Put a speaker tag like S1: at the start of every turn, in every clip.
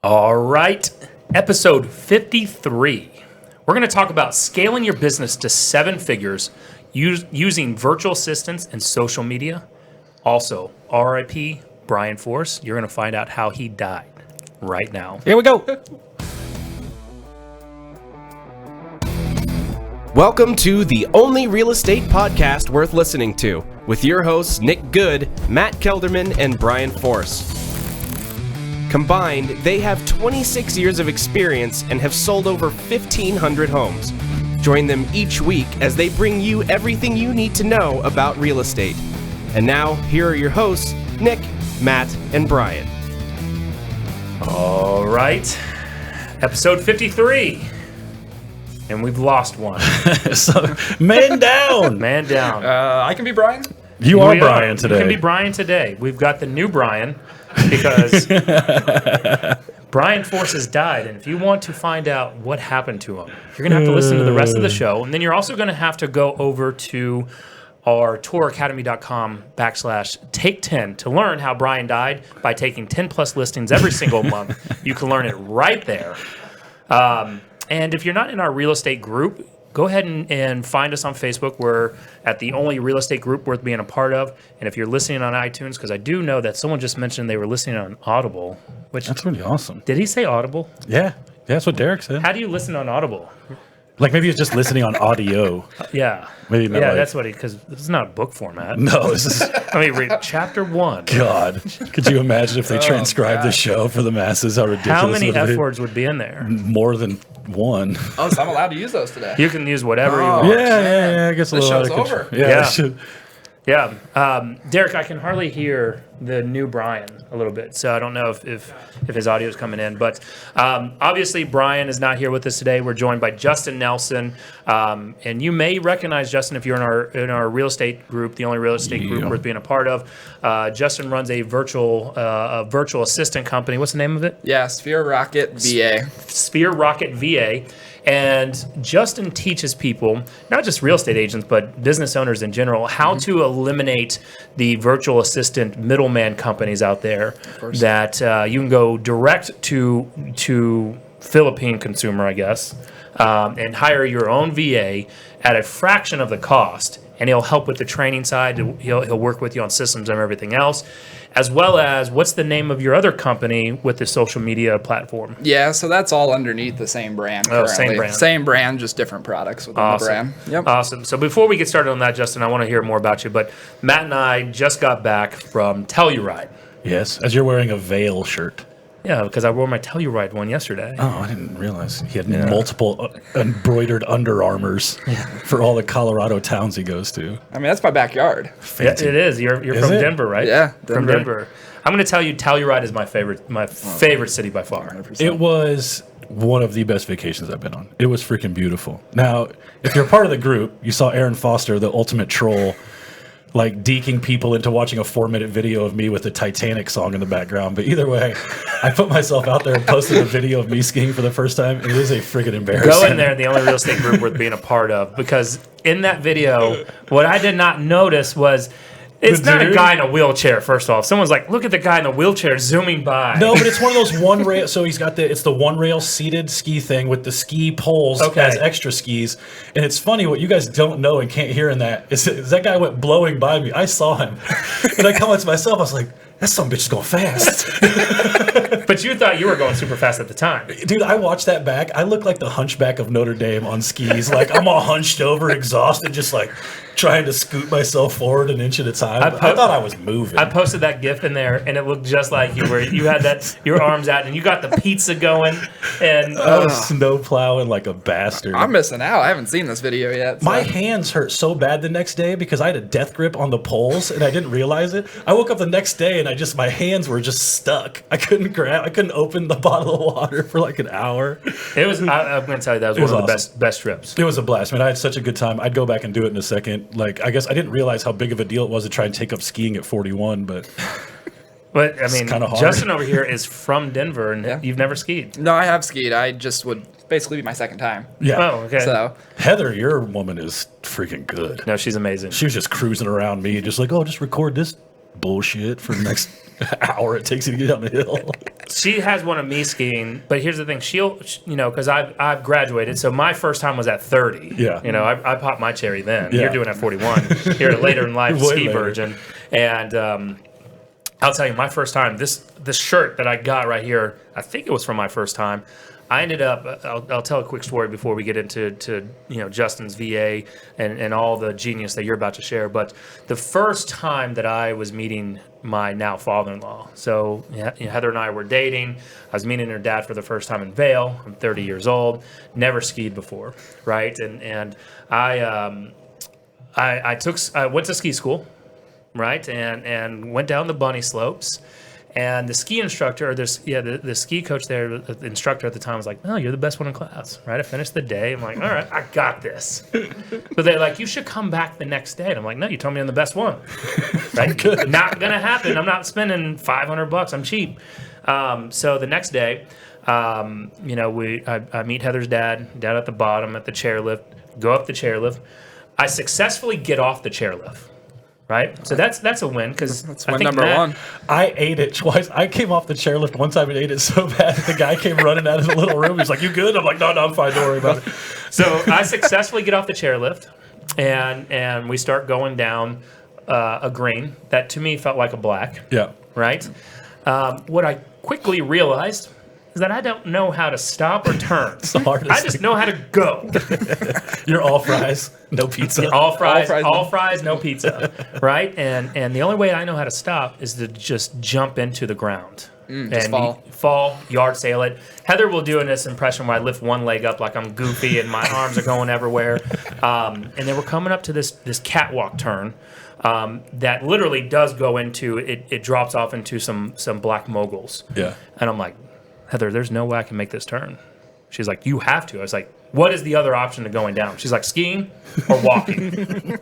S1: All right, episode 53. We're going to talk about scaling your business to 7 figures using virtual assistants and social media. Also, RIP Brian Force. You're going to find out how he died right now.
S2: Here we go. Welcome to the only real estate podcast worth listening to, with your hosts Nick Good, Matt Kelderman, and Brian Force. Combined, they have 26 years of experience and have sold over 1,500 homes. Join them each week as they bring you everything you need to know about real estate. And now, here are your hosts, Nick, Matt, and Brian.
S1: All right, episode 53. And we've lost one.
S3: So, man down.
S1: Man down.
S4: I can be Brian.
S3: You are Brian today.
S1: You can be Brian today. We've got the new Brian because Brian Force has died. And if you want to find out what happened to him, you're going to have to listen to the rest of the show. And then you're also going to have to go over to our touracademy.com/take10 to learn how Brian died by taking 10 plus listings every single month. You can learn it right there. And if you're not in our real estate group, go ahead and find us on Facebook. We're at the only real estate group worth being a part of. And if you're listening on iTunes, because I do know that someone just mentioned they were listening on Audible. Which
S3: That's really awesome.
S1: Did he say Audible?
S3: Yeah, that's what Derek said.
S1: How do you listen on Audible?
S3: Like maybe he's just listening on audio.
S1: Yeah.
S3: Maybe not.
S1: Yeah,
S3: like,
S1: that's what because this is not a book format.
S3: No, this is.
S1: I mean, read chapter 1.
S3: God, could you imagine if they transcribed the show for the masses? How ridiculous!
S1: How many
S3: it would be?
S1: F words would be in there?
S3: More than one.
S4: Oh, so I'm allowed to use those today.
S1: You can use whatever you want.
S3: Yeah. I guess a
S4: The
S3: little out
S4: show's
S3: of control.
S4: over.
S3: Yeah.
S1: Yeah.
S3: it should.
S1: Yeah. Derek, I can hardly hear the new Brian a little bit, so I don't know if his audio is coming in. But obviously, Brian is not here with us today. We're joined by Justin Nelson. And you may recognize Justin if you're in our real estate group, the only real estate group worth being a part of. Justin runs a virtual assistant company. What's the name of it?
S4: Yeah, Sphere Rocket VA.
S1: Sphere Rocket VA. And Justin teaches people, not just real estate agents, but business owners in general, how to eliminate the virtual assistant middleman companies out there that you can go direct to Philippine consumer, I guess, and hire your own VA at a fraction of the cost. And he'll help with the training side. He'll work with you on systems and everything else, as well as what's the name of your other company with the social media platform?
S4: Yeah, so that's all underneath the same brand
S1: Oh,
S4: currently.
S1: same brand.
S4: Same brand, just different products within the brand. Yep.
S1: Awesome. So before we get started on that, Justin, I want to hear more about you. But Matt and I just got back from Telluride.
S3: Yes, as you're wearing a veil shirt.
S1: Yeah, because I wore my Telluride one yesterday.
S3: Oh, I didn't realize he had multiple embroidered Under Armours for all the Colorado towns he goes to.
S4: I mean, that's my backyard.
S1: Yeah, it is. You're from
S3: it?
S1: Denver, right?
S4: Yeah,
S1: From Denver. I'm going to tell you, Telluride is my favorite city by far.
S4: 100%.
S3: It was one of the best vacations I've been on. It was freaking beautiful. Now, if you're part of the group, you saw Aaron Foster, the ultimate troll, like deking people into watching a 4-minute video of me with the Titanic song in the background. But either way, I put myself out there and posted a video of me skiing for the first time. It is a freaking embarrassing.
S1: Go in there, the only real estate group worth being a part of, because in that video, what I did not notice was it's not a guy in a wheelchair, first off. Someone's like, look at the guy in the wheelchair zooming by.
S3: No, but it's one of those one rail. So he's got it's the one rail seated ski thing with the ski poles as extra skis. And it's funny what you guys don't know and can't hear in that is that guy went blowing by me. I saw him. And I commented to myself, I was like, that some bitch is going fast.
S1: But you thought you were going super fast at the time.
S3: Dude, I watched that back. I look like the hunchback of Notre Dame on skis. Like, I'm all hunched over, exhausted, just like trying to scoot myself forward an inch at a time. I thought I was moving.
S1: I posted that GIF in there, and it looked just like you were. You had your arms out, and you got the pizza going. And
S3: I was snow plowing like a bastard.
S4: I'm missing out. I haven't seen this video yet. So.
S3: My hands hurt so bad the next day because I had a death grip on the poles, and I didn't realize it. I woke up the next day, and my hands were just stuck. I couldn't open the bottle of water for like an hour.
S1: It was. I'm going to tell you, that was one of the best trips.
S3: It was a blast, man. I had such a good time. I'd go back and do it in a second. Like, I guess I didn't realize how big of a deal it was to try and take up skiing at 41, but
S1: But I mean,
S3: hard.
S1: Justin over here is from Denver, and you've never skied.
S4: No, I have skied. I just would basically be my second time.
S3: Yeah.
S1: Oh, okay.
S4: So
S3: Heather, your woman is freaking good.
S1: No, she's amazing.
S3: She was just cruising around me, just like, oh, just record this bullshit for the next hour it takes you to get down the hill.
S1: She has one of me skiing, but here's the thing. Because I've graduated, so my first time was at 30.
S3: Yeah.
S1: I popped my cherry then.
S3: Yeah.
S1: You're doing it at 41. You're a later in life
S3: Way
S1: ski
S3: later.
S1: virgin. And I'll tell you, my first time, this shirt that I got right here, I think it was from my first time. I ended up, I'll tell a quick story before we get into Justin's VA and all the genius that you're about to share. But the first time that I was meeting my now father-in-law, so Heather and I were dating. I was meeting her dad for the first time in Vail. I'm 30 years old, never skied before, right? And I went to ski school, right? And went down the bunny slopes. And the ski instructor, the ski coach there, the instructor at the time was like, "Oh, you're the best one in class," right? I finished the day. I'm like, "All right, I got this." But they're like, "You should come back the next day." And I'm like, "No, you told me I'm the best one." Right? Not gonna happen. I'm not spending $500. I'm cheap. So the next day, I meet Heather's dad down at the bottom at the chairlift. Go up the chairlift. I successfully get off the chairlift. Right, so that's a win because
S4: that's win number one.
S3: I ate it twice. I came off the chairlift one time and ate it so bad that the guy came running out of the little room. He's like, "You good?" I'm like, "No, I'm fine. Don't worry about it."
S1: So I successfully get off the chairlift, and we start going down a green that to me felt like a black.
S3: Yeah.
S1: Right. What I quickly realized is that I don't know how to stop or turn.
S3: It's the hardest
S1: I just know how to go.
S3: You're all fries, no pizza.
S1: All fries, no pizza. Right? And the only way I know how to stop is to just jump into the ground.
S4: Just
S1: Fall, yard sail it. Heather will do this impression where I lift one leg up like I'm goofy and my arms are going everywhere. And then we're coming up to this catwalk turn that literally does go into, it drops off into some black moguls.
S3: Yeah.
S1: And I'm like, "Heather, there's no way I can make this turn." She's like, "You have to." I was like, "What is the other option to going down?" She's like, "Skiing or walking."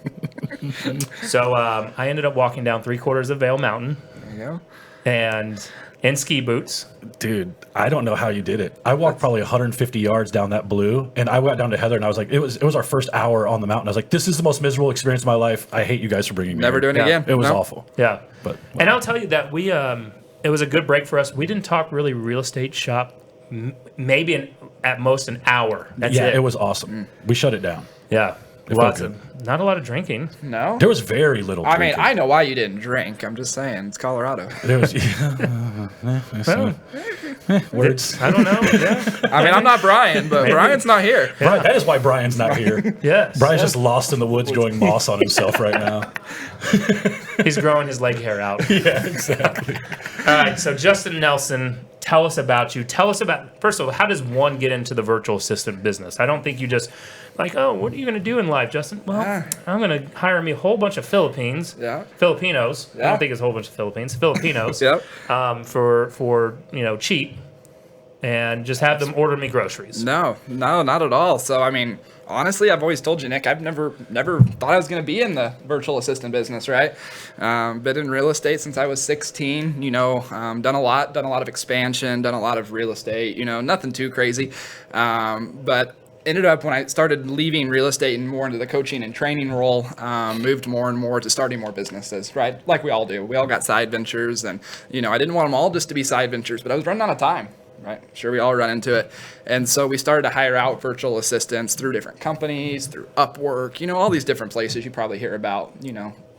S1: So I ended up walking down 3/4 of Vail Mountain.
S4: There you go.
S1: And in ski boots.
S3: Dude, I don't know how you did it. I walked probably 150 yards down that blue, and I went down to Heather, and I was like, it was our first hour on the mountain. I was like, "This is the most miserable experience of my life. I hate you guys for bringing me
S4: Never
S3: here."
S4: doing it again.
S3: It was
S4: No.
S3: awful.
S1: Yeah.
S3: But
S1: And I'll tell you that we it was a good break for us. We didn't talk really real estate shop, maybe at most an hour. That's
S3: yeah,
S1: it.
S3: it was awesome. We shut it down.
S1: Yeah.
S3: It
S1: Lots
S3: felt
S1: of, not a lot of drinking.
S4: No?
S3: There was very little.
S4: I mean,
S3: drinking.
S4: I know why you didn't drink. I'm just saying. It's Colorado.
S3: There was
S1: Well,
S3: words.
S1: I don't know. Yeah.
S4: I mean, I'm not Brian, but Brian's not here.
S3: Brian, that is why Brian's not here.
S1: Yes.
S3: Brian's just lost in the woods growing moss on himself right now.
S1: He's growing his leg hair out.
S3: Yeah, exactly.
S1: All right. So Justin Nelson, tell us about you. Tell us about, first of all, how does one get into the virtual assistant business? I don't think you just like, "Oh, what are you going to do in life, Justin?" Well, I'm going to hire me a whole bunch of Filipinos. I don't think it's a whole bunch of Filipinos.
S4: Yep.
S1: For cheap, and just have them order me groceries.
S4: No, not at all. So, I mean, honestly, I've always told you, Nick, I've never thought I was going to be in the virtual assistant business, right? Been in real estate since I was 16, done a lot of expansion, done a lot of real estate, nothing too crazy. But ended up when I started leaving real estate and more into the coaching and training role, moved more and more to starting more businesses, right? Like we all do. We all got side ventures and, I didn't want them all just to be side ventures, but I was running out of time. Right. Sure, we all run into it. And so we started to hire out virtual assistants through different companies, through Upwork, all these different places you probably hear about,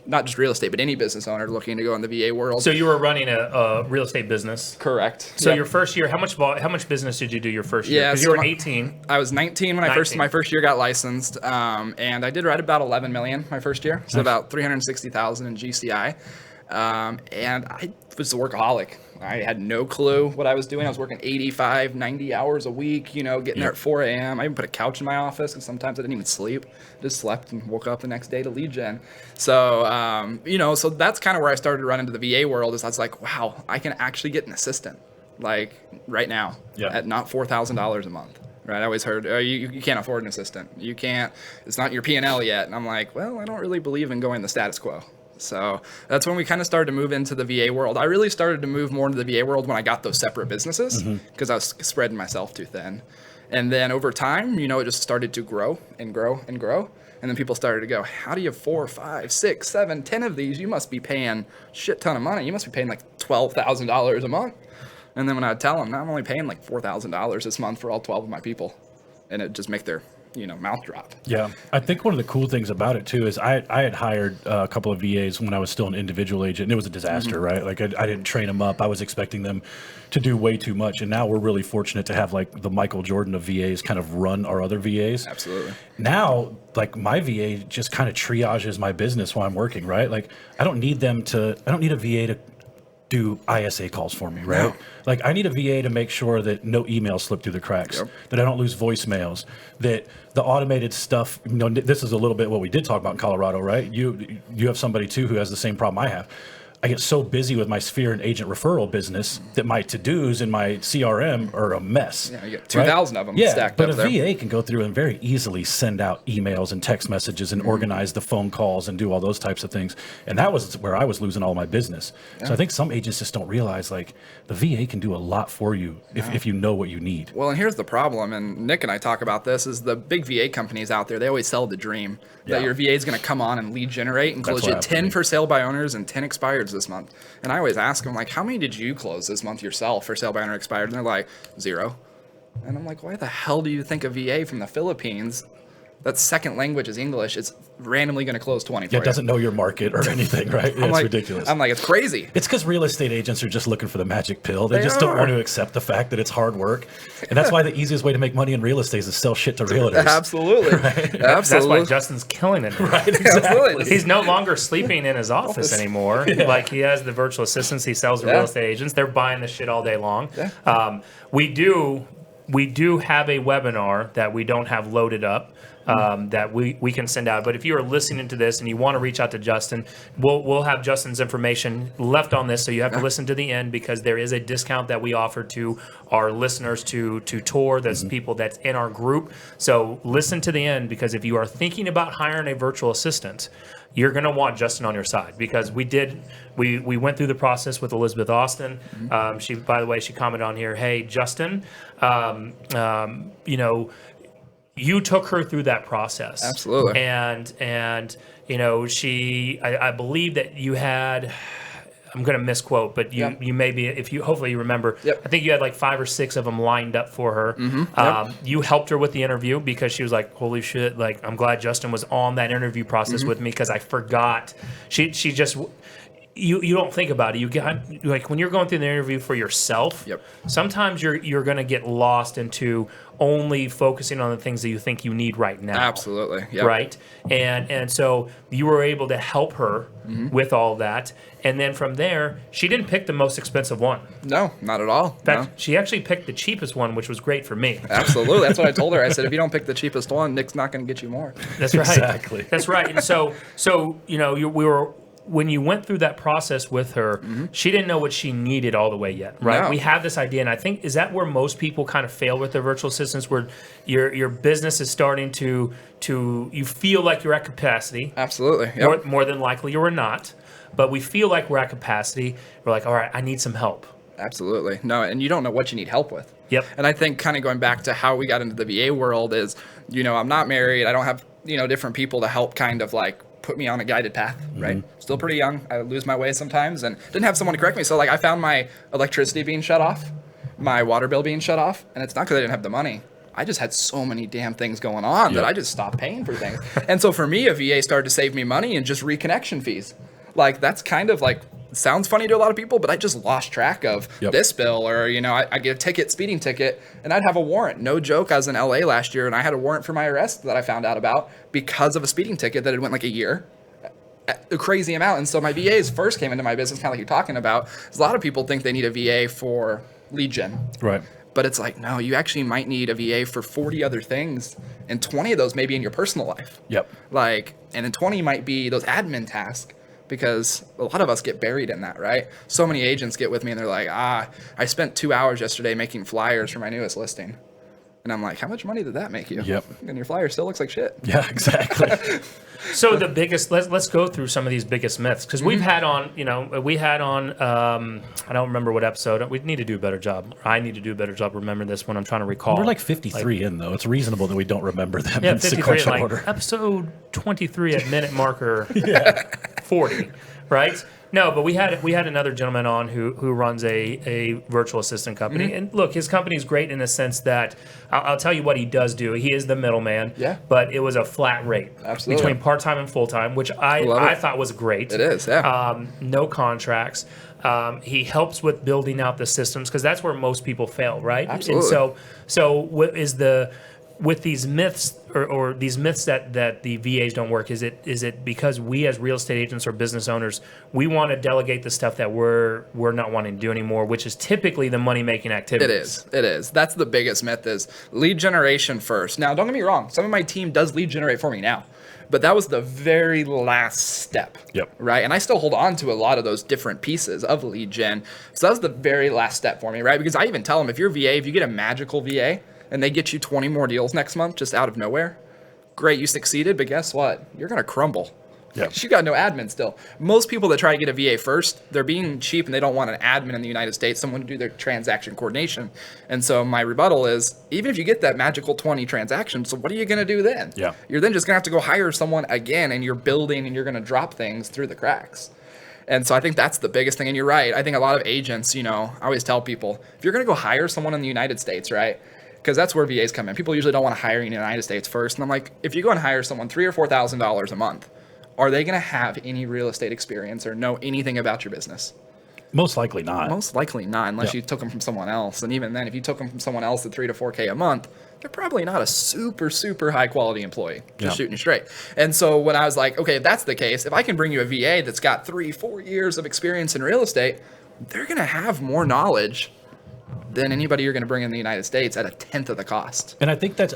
S4: not just real estate, but any business owner looking to go in the VA world.
S1: So you were running a real estate business.
S4: Correct.
S1: So your first year, how much business did you do your first year? Because you were 18.
S4: I was 19 when my first year got licensed, and I did right about 11 million my first year, so about 360,000 in GCI, and I was a workaholic. I had no clue what I was doing. I was working 85, 90 hours a week, getting there at 4 a.m. I even put a couch in my office, and sometimes I didn't even sleep. Just slept and woke up the next day to lead gen. So, so that's kind of where I started to run into the VA world. Is I was like, wow, I can actually get an assistant, like right now, at not $4,000 a month. Right, I always heard, you can't afford an assistant. You can't, it's not your P&L yet. And I'm like, well, I don't really believe in going the status quo. So that's when we kind of started to move into the VA world. I really started to move more into the VA world when I got those separate businesses because I was spreading myself too thin. And then over time, it just started to grow and grow and grow. And then people started to go, how do you have 4, 5, 6, 7, 10 of these? You must be paying a shit ton of money. You must be paying like $12,000 a month. And then when I would tell them, "No, I'm only paying like $4,000 this month for all 12 of my people," and it just make their mouth drop.
S3: Yeah, I think one of the cool things about it too is I had hired a couple of VAs when I was still an individual agent, and it was a disaster, right? Like I didn't train them up. I was expecting them to do way too much, and now we're really fortunate to have like the Michael Jordan of VAs kind of run our other VAs.
S4: Absolutely.
S3: Now, like my VA just kind of triages my business while I'm working, right? Like I don't need a VA to do ISA calls for me, right?
S4: No.
S3: Like I need a VA to make sure that no emails slip through the cracks, that I don't lose voicemails, that the automated stuff, this is a little bit what we did talk about in Colorado, right? You have somebody too who has the same problem I have. I get so busy with my Sphere and agent referral business that my to-dos in my CRM are a mess.
S4: Yeah, you get 2,000 of them stacked
S3: but
S4: up there.
S3: a VA can go through and very easily send out emails and text messages and organize the phone calls and do all those types of things. And that was where I was losing all my business. So I think some agents just don't realize like the VA can do a lot for you if you know what you need.
S4: Well, and here's the problem, and Nick and I talk about this, is the big VA companies out there, they always sell the dream that your VA is going to come on and lead generate and close you 10 for sale by owners and 10 expireds this month. And I always ask them, like, how many did you close this month yourself for sale by owner expired? And they're like, 0. And I'm like, why the hell do you think a VA from the Philippines, that second language is English, it's randomly going to close 20 for you?
S3: It doesn't know your market or anything, right? It's ridiculous.
S4: I'm like, it's crazy.
S3: It's because real estate agents are just looking for the magic pill. They just don't want to accept the fact that it's hard work. And that's why the easiest way to make money in real estate is to sell shit to realtors.
S4: Absolutely.
S3: Right?
S1: That's why Justin's killing it.
S3: Right, exactly.
S1: He's no longer sleeping in his office anymore. Like he has the virtual assistants. He sells to real estate agents. They're buying this shit all day long. We do have a webinar that we don't have loaded up. That we can send out. But if you are listening to this and you want to reach out to Justin, we'll have Justin's information left on this, so you have to listen to the end, because there is a discount that we offer to our listeners to tour. That's people that's in our group. So listen to the end, because if you are thinking about hiring a virtual assistant, you're going to want Justin on your side, because we went through the process with Elizabeth Austin. She, by the way, she commented on here, hey, Justin, you took her through that process.
S4: Absolutely.
S1: And I believe that you had, I'm going to misquote, but you maybe, hopefully you remember, I think you had like 5 or 6 of them lined up for her. You helped her with the interview, because she was like, holy shit, like, I'm glad Justin was on that interview process with me, because I forgot. She just, you don't think about it. You get, like, when you're going through the interview for yourself, sometimes you're going to get lost into only focusing on the things that you think you need right now.
S4: Absolutely.
S1: Right? And so you were able to help her with all that. And then from there, she didn't pick the most expensive one.
S4: No, not at all.
S1: In fact, she actually picked the cheapest one, which was great for me.
S4: Absolutely. That's what I told her. I said, if you don't pick the cheapest one, Nick's not going to get you more.
S1: That's right.
S3: Exactly.
S1: That's right. And so we were, when you went through that process with her, she didn't know what she needed all the way yet, right?
S4: No.
S1: We have this idea, and I think, is that where most people kind of fail with their virtual assistants, where your business is starting to you feel like you're at capacity.
S4: Absolutely.
S1: More than likely you are not, but we feel like we're at capacity. We're like, all right, I need some help.
S4: Absolutely. No, and you don't know what you need help with.
S1: Yep.
S4: And I think kind of going back to how we got into the VA world is, I'm not married. I don't have, different people to help kind of like put me on a guided path, right? Still pretty young. I lose my way sometimes and didn't have someone to correct me. So like I found my electricity being shut off, my water bill being shut off, and it's not because I didn't have the money. I just had so many damn things going on that I just stopped paying for things. And so for me, a VA started to save me money and just reconnection fees. Like that's kind of like, sounds funny to a lot of people, but I just lost track of this bill, or, I get a ticket, speeding ticket, and I'd have a warrant. No joke, I was in LA last year and I had a warrant for my arrest that I found out about because of a speeding ticket that had went like a year. A crazy amount. And so my VAs first came into my business, kind of like you're talking about. A lot of people think they need a VA for lead gen.
S3: Right.
S4: But it's like, no, you actually might need a VA for 40 other things, and 20 of those may be in your personal life.
S3: Yep.
S4: And then 20 might be those admin tasks, because a lot of us get buried in that, right? So many agents get with me and they're like, I spent 2 hours yesterday making flyers for my newest listing. And I'm like, how much money did that make you?
S3: Yep.
S4: And your flyer still looks like shit.
S3: Yeah, exactly.
S1: So the biggest, let's go through some of these biggest myths, because we've had on, I don't remember what episode. We need to do a better job. I need to do a better job remembering this when I'm trying to recall.
S3: We're like 53 in, though. It's reasonable that we don't remember them
S1: yeah,
S3: in
S1: 53
S3: sequential
S1: like
S3: order.
S1: episode 23 at minute marker 40. right? No, but we had another gentleman on who runs a virtual assistant company, and look, his company is great in the sense that I'll tell you what he does do. He is the middleman, but it was a flat rate between part-time and full-time, which I thought was great.
S4: It is,
S1: no contracts. He helps with building out the systems because that's where most people fail, right?
S4: Absolutely.
S1: And so what is with these myths or these myths that the VAs don't work, is it because we as real estate agents or business owners, we want to delegate the stuff that we're not wanting to do anymore, which is typically the money making activities.
S4: It is. That's the biggest myth, is lead generation first. Now, don't get me wrong, some of my team does lead generate for me now, but that was the very last step. Right? And I still hold on to a lot of those different pieces of lead gen. So that was the very last step for me, right? Because I even tell them, if you're VA, if you get a magical VA and they get you 20 more deals next month just out of nowhere, great, you succeeded, but guess what? You're going to crumble. You got no admin still. Most people that try to get a VA first, they're being cheap and they don't want an admin in the United States, someone to do their transaction coordination. And so my rebuttal is, even if you get that magical 20 transactions, so what are you going to do then? You're then just going to have to go hire someone again, and you're building and you're going to drop things through the cracks. And so I think that's the biggest thing. And you're right. I think a lot of agents, I always tell people, if you're going to go hire someone in the United States, right? Because that's where VAs come in. People usually don't want to hire in the United States first. And I'm like, if you go and hire someone $3,000 or $4,000 a month, are they going to have any real estate experience or know anything about your business?
S3: Most likely not.
S4: Most likely not, unless you took them from someone else. And even then, if you took them from someone else at $3,000 to $4,000 a month, they're probably not a super, super high quality employee. Just shooting you straight. And so when I was like, okay, if that's the case, if I can bring you a VA that's got 3-4 years of experience in real estate, they're going to have more knowledge than anybody you're going to bring in the United States at a tenth of the cost.
S3: And I think that's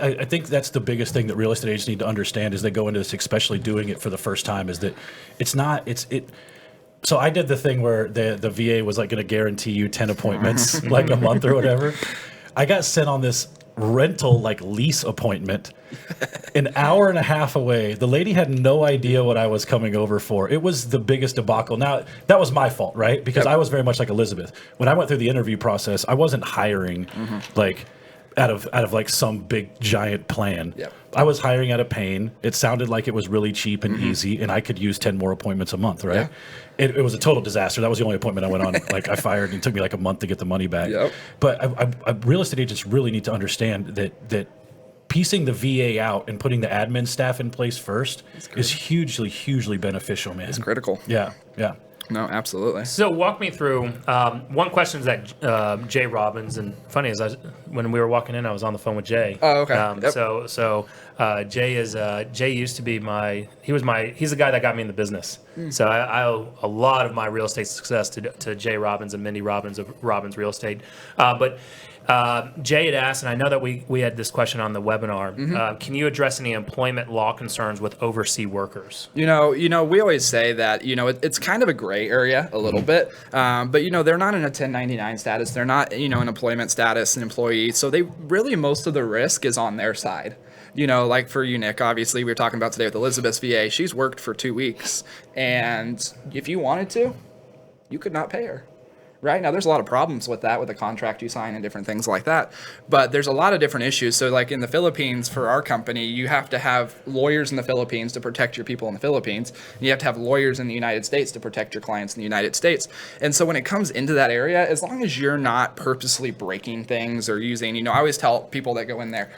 S3: the biggest thing that real estate agents need to understand as they go into this, especially doing it for the first time, is that so I did the thing where the VA was like going to guarantee you 10 appointments like a month or whatever. I got sent on this rental lease appointment an hour and a half away. The lady had no idea what I was coming over for. It was the biggest debacle. Now, that was my fault, right? Because I was very much like Elizabeth. When I went through the interview process, I wasn't hiring out of some big giant plan. I was hiring out of pain. It sounded like it was really cheap and easy, and I could use 10 more appointments a month, right? It was a total disaster. That was the only appointment I went on. I fired, and it took me a month to get the money back. But real estate agents really need to understand that piecing the VA out and putting the admin staff in place first is hugely beneficial, man.
S4: It's critical.
S3: Yeah.
S4: No, absolutely.
S1: So walk me through, one question is that Jay Robbins, and funny is when we were walking in, I was on the phone with Jay.
S4: Oh, okay.
S1: So Jay used to be he's the guy that got me in the business. So I owe a lot of my real estate success to Jay Robbins and Mindy Robbins of Robbins Real Estate. But Jay had asked, and I know that we had this question on the webinar, can you address any employment law concerns with overseas workers?
S4: We always say that, it's kind of a gray area a little bit, but, they're not in a 1099 status. They're not, in employment status, an employee. So most of the risk is on their side. Like for you, Nick, obviously we were talking about today with Elizabeth's VA. She's worked for 2 weeks, and if you wanted to, you could not pay her. Right now, there's a lot of problems with that, with the contract you sign and different things like that. But there's a lot of different issues. So like in the Philippines, for our company, you have to have lawyers in the Philippines to protect your people in the Philippines. And you have to have lawyers in the United States to protect your clients in the United States. And so when it comes into that area, as long as you're not purposely breaking things or using, I always tell people that go in there,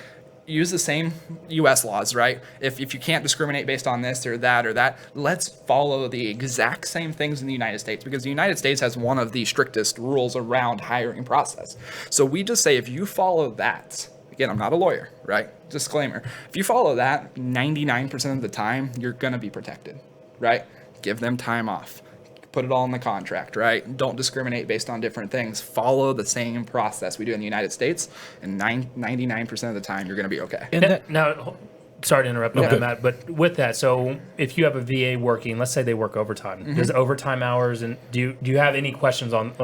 S4: use the same U.S. laws, right? If you can't discriminate based on this or that, let's follow the exact same things in the United States, because the United States has one of the strictest rules around hiring process. So we just say, if you follow that, again, I'm not a lawyer, right? Disclaimer. If you follow that, 99% of the time, you're going to be protected, right? Give them time off. Put it all in the contract, right? Don't discriminate based on different things. Follow the same process we do in the United States, and 99% of the time, you're going to be okay.
S1: Now, sorry to interrupt, Matt, but with that, so if you have a VA working, let's say they work overtime, does overtime hours, and do you have any questions on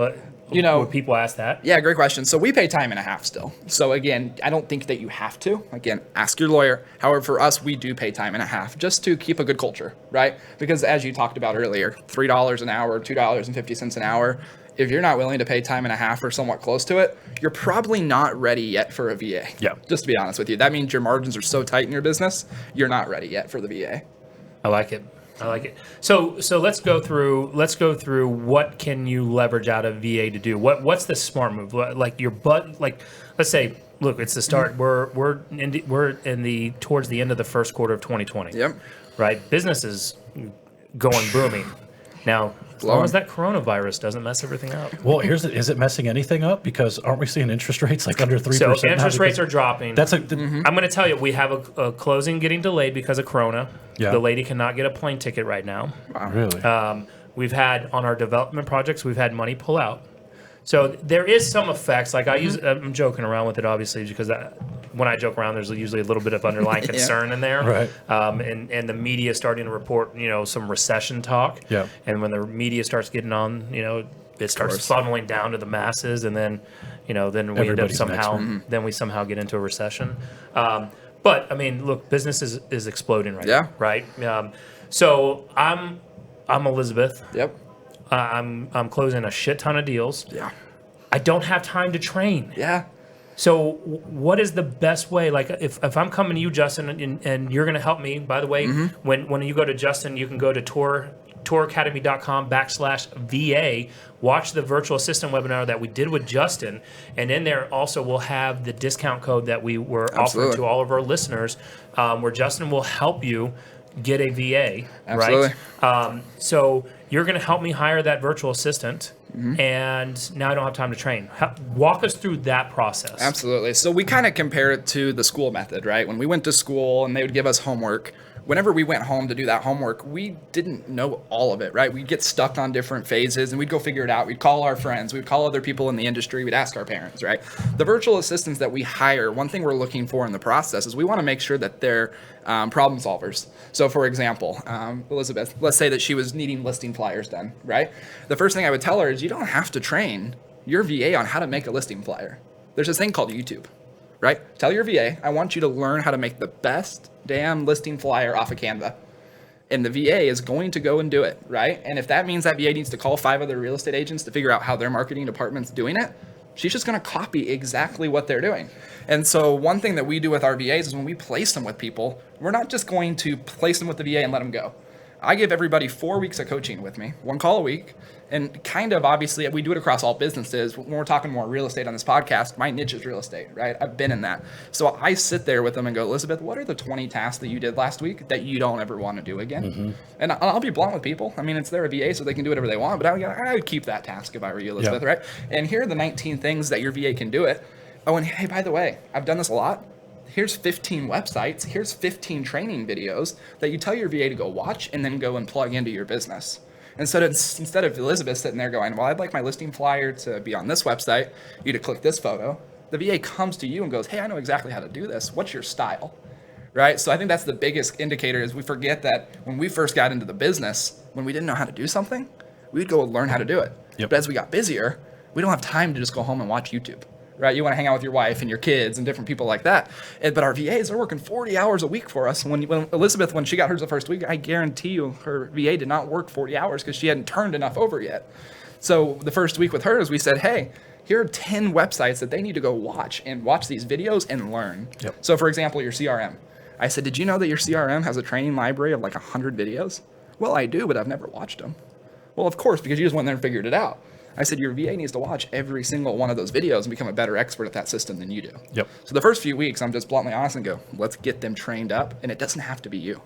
S1: would people ask that?
S4: Yeah, great question. So we pay time and a half still. So again, I don't think that you have to. Again, ask your lawyer. However, for us, we do pay time and a half just to keep a good culture, right? Because as you talked about earlier, $3 an hour, $2.50 an hour, if you're not willing to pay time and a half or somewhat close to it, you're probably not ready yet for a VA.
S3: Yeah.
S4: Just to be honest with you. That means your margins are so tight in your business, you're not ready yet for the VA.
S1: I like it. I like it. So let's go through what can you leverage out of VA to do? What's the smart move? Like let's say, look, it's the start. We're in the towards the end of the first quarter of 2020.
S4: Yep.
S1: Right. Business is going booming. Now, as long as that coronavirus doesn't mess everything up.
S3: Well, is it messing anything up? Because aren't we seeing interest rates like under 3%?
S1: So interest rates are dropping.
S3: That's
S1: I'm going to tell you, we have a closing getting delayed because of Corona.
S3: Yeah.
S1: The lady cannot get a plane ticket right now.
S3: Wow. Really?
S1: We've had on our development projects, we've had money pull out. So there is some effects. Like I'm joking around with it, obviously, because when I joke around, there's usually a little bit of underlying concern in there.
S3: Right.
S1: And the media starting to report, some recession talk.
S3: Yeah.
S1: And when the media starts getting on, it starts funneling down to the masses, and then, then we end up then we somehow get into a recession. But I mean, look, business is exploding right now, right? So I'm Elizabeth.
S4: Yep.
S1: I'm closing a shit ton of deals.
S4: Yeah.
S1: I don't have time to train.
S4: Yeah.
S1: So what is the best way? Like if I'm coming to you, Justin, and you're going to help me, by the way, when you go to Justin, you can go to touracademy.com/VA, watch the virtual assistant webinar that we did with Justin. And in there also we'll have the discount code that we were offering to all of our listeners, where Justin will help you get a VA,
S4: Absolutely.
S1: right? So you're going to help me hire that virtual assistant, and now I don't have time to train. Walk us through that process.
S4: Absolutely. So we kind of compare it to the school method, right? When we went to school and they would give us homework, whenever we went home to do that homework, we didn't know all of it, right? We'd get stuck on different phases and we'd go figure it out. We'd call our friends, we'd call other people in the industry, we'd ask our parents, right? The virtual assistants that we hire, one thing we're looking for in the process is we want to make sure that they're problem solvers. So for example, Elizabeth, let's say that she was needing listing flyers done, right? The first thing I would tell her is you don't have to train your VA on how to make a listing flyer. There's this thing called YouTube, right? Tell your VA, I want you to learn how to make the best damn listing flyer off of Canva. And the VA is going to go and do it, right? And if that means that VA needs to call 5 other real estate agents to figure out how their marketing department's doing it, she's just going to copy exactly what they're doing. And so one thing that we do with our VAs is when we place them with people, we're not just going to place them with the VA and let them go. I give everybody 4 weeks of coaching with me, 1 call a week. And kind of obviously we do it across all businesses. When we're talking more real estate on this podcast, my niche is real estate, right? I've been in that. So I sit there with them and go, Elizabeth, what are the 20 tasks that you did last week that you don't ever want to do again? And I'll be blunt with people. I mean, it's their VA, so they can do whatever they want, but I would keep that task if I were you, Elizabeth, right? And here are the 19 things that your VA can do it. Oh, and hey, by the way, I've done this a lot. Here's 15 websites. Here's 15 training videos that you tell your VA to go watch and then go and plug into your business. Instead of Elizabeth sitting there going, well, I'd like my listing flyer to be on this website, you to click this photo, the VA comes to you and goes, hey, I know exactly how to do this. What's your style? Right? So I think that's the biggest indicator is we forget that when we first got into the business, when we didn't know how to do something, we'd go learn how to do it. But as we got busier, we don't have time to just go home and watch YouTube. Right? You want to hang out with your wife and your kids and different people like that. But our VAs are working 40 hours a week for us. When Elizabeth, when she got hers the first week, I guarantee you her VA did not work 40 hours because she hadn't turned enough over yet. So the first week with hers, we said, hey, here are 10 websites that they need to go watch these videos and learn. So for example, your CRM. I said, did you know that your CRM has a training library of like 100 videos? Well, I do, but I've never watched them. Well, of course, because you just went there and figured it out. I said, your VA needs to watch every single one of those videos and become a better expert at that system than you do. So the first few weeks, I'm just bluntly honest and go, let's get them trained up. And it doesn't have to be you.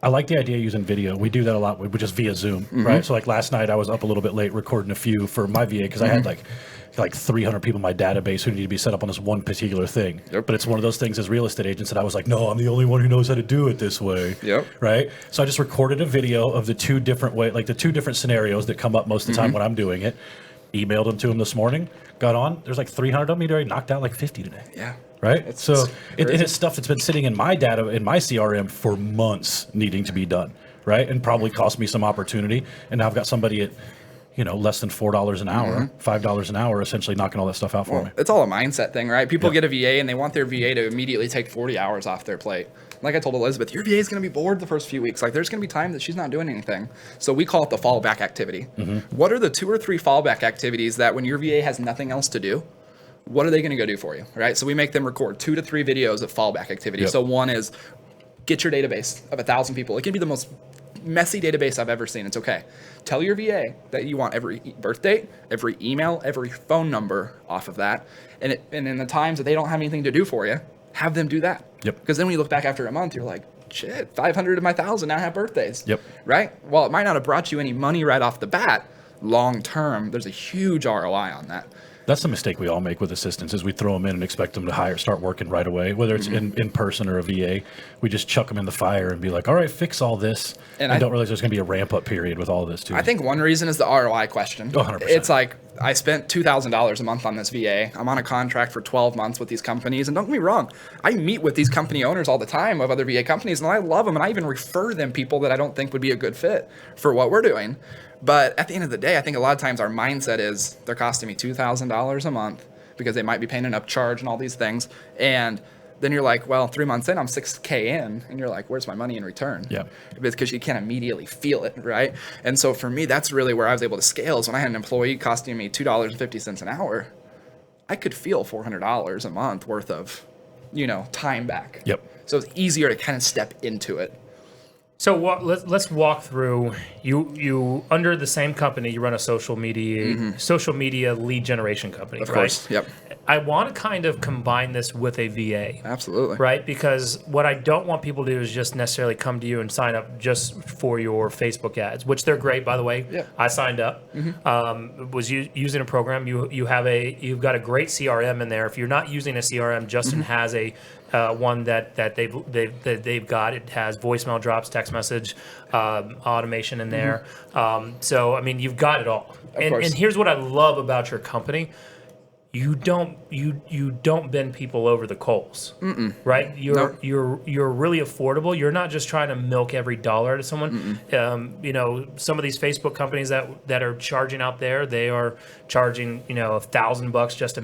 S3: I like the idea of using video. We do that a lot. We just via Zoom, right? So like last night, I was up a little bit late recording a few for my VA because I had like 300 people in my database who need to be set up on this one particular thing. But it's one of those things as real estate agents that I was like, no, I'm the only one who knows how to do it this way. Right? So I just recorded a video of the 2 different scenarios that come up most of the time when I'm doing it. Emailed them to him this morning, got on. There's like 300 of them. He'd already knocked out like 50 today. Right? It's stuff that's been sitting in my data, in my CRM for months needing to be done. Right? And probably cost me some opportunity. And now I've got somebody at, less than $4 an hour, $5 an hour, essentially knocking all that stuff out for me.
S4: It's all a mindset thing, right? People get a VA and they want their VA to immediately take 40 hours off their plate. Like I told Elizabeth, your VA is going to be bored the first few weeks. Like there's going to be time that she's not doing anything. So we call it the fallback activity. What are the 2 or 3 fallback activities that when your VA has nothing else to do, what are they going to go do for you, right? So we make them record 2 to 3 videos of fallback activity. So one is get your database of 1,000 people. It can be the most messy database I've ever seen. It's okay. Tell your VA that you want every birth date, every email, every phone number off of that. And in the times that they don't have anything to do for you, have them do that.
S3: Yep.
S4: Because then when you look back after a month, you're like, shit, 500 of my 1,000 now have birthdays.
S3: Yep.
S4: Right? Well, it might not have brought you any money right off the bat. Long term, there's a huge ROI on that.
S3: That's the mistake we all make with assistants is we throw them in and expect them to start working right away, whether it's in person or a VA. We just chuck them in the fire and be like, all right, fix all this. And I don't realize there's going to be a ramp up period with all of this too.
S4: I think one reason is the ROI question.
S3: 100%.
S4: It's like, I spent $2,000 a month on this VA. I'm on a contract for 12 months with these companies. And don't get me wrong, I meet with these company owners all the time of other VA companies, and I love them. And I even refer them people that I don't think would be a good fit for what we're doing. But at the end of the day, I think a lot of times our mindset is they're costing me $2,000 a month because they might be paying an upcharge and all these things. And then you're like, well, 3 months in, I'm $6K in. And you're like, where's my money in return?
S3: Yeah.
S4: Because you can't immediately feel it, right? And so for me, that's really where I was able to scale is when I had an employee costing me $2.50 an hour, I could feel $400 a month worth of, time back.
S3: Yep.
S4: So it's easier to kind of step into it.
S1: So let's walk through. You under the same company, you run a social media lead generation company,
S4: Of
S1: right?
S4: course, yep.
S1: I want to kind of combine this with a VA.
S4: Absolutely.
S1: Right? Because what I don't want people to do is just necessarily come to you and sign up just for your Facebook ads, which they're great, by the way.
S4: Yeah.
S1: I signed up. Was using a program. You've got a great CRM in there. If you're not using a CRM, Justin has a one that they've got. It has voicemail drops, text message, automation in there. So I mean, you've got it all. And here's what I love about your company. You don't bend people over the coals, right? You're really affordable. You're not just trying to milk every dollar out of someone. Some of these Facebook companies that are charging out there, they are charging $1,000 just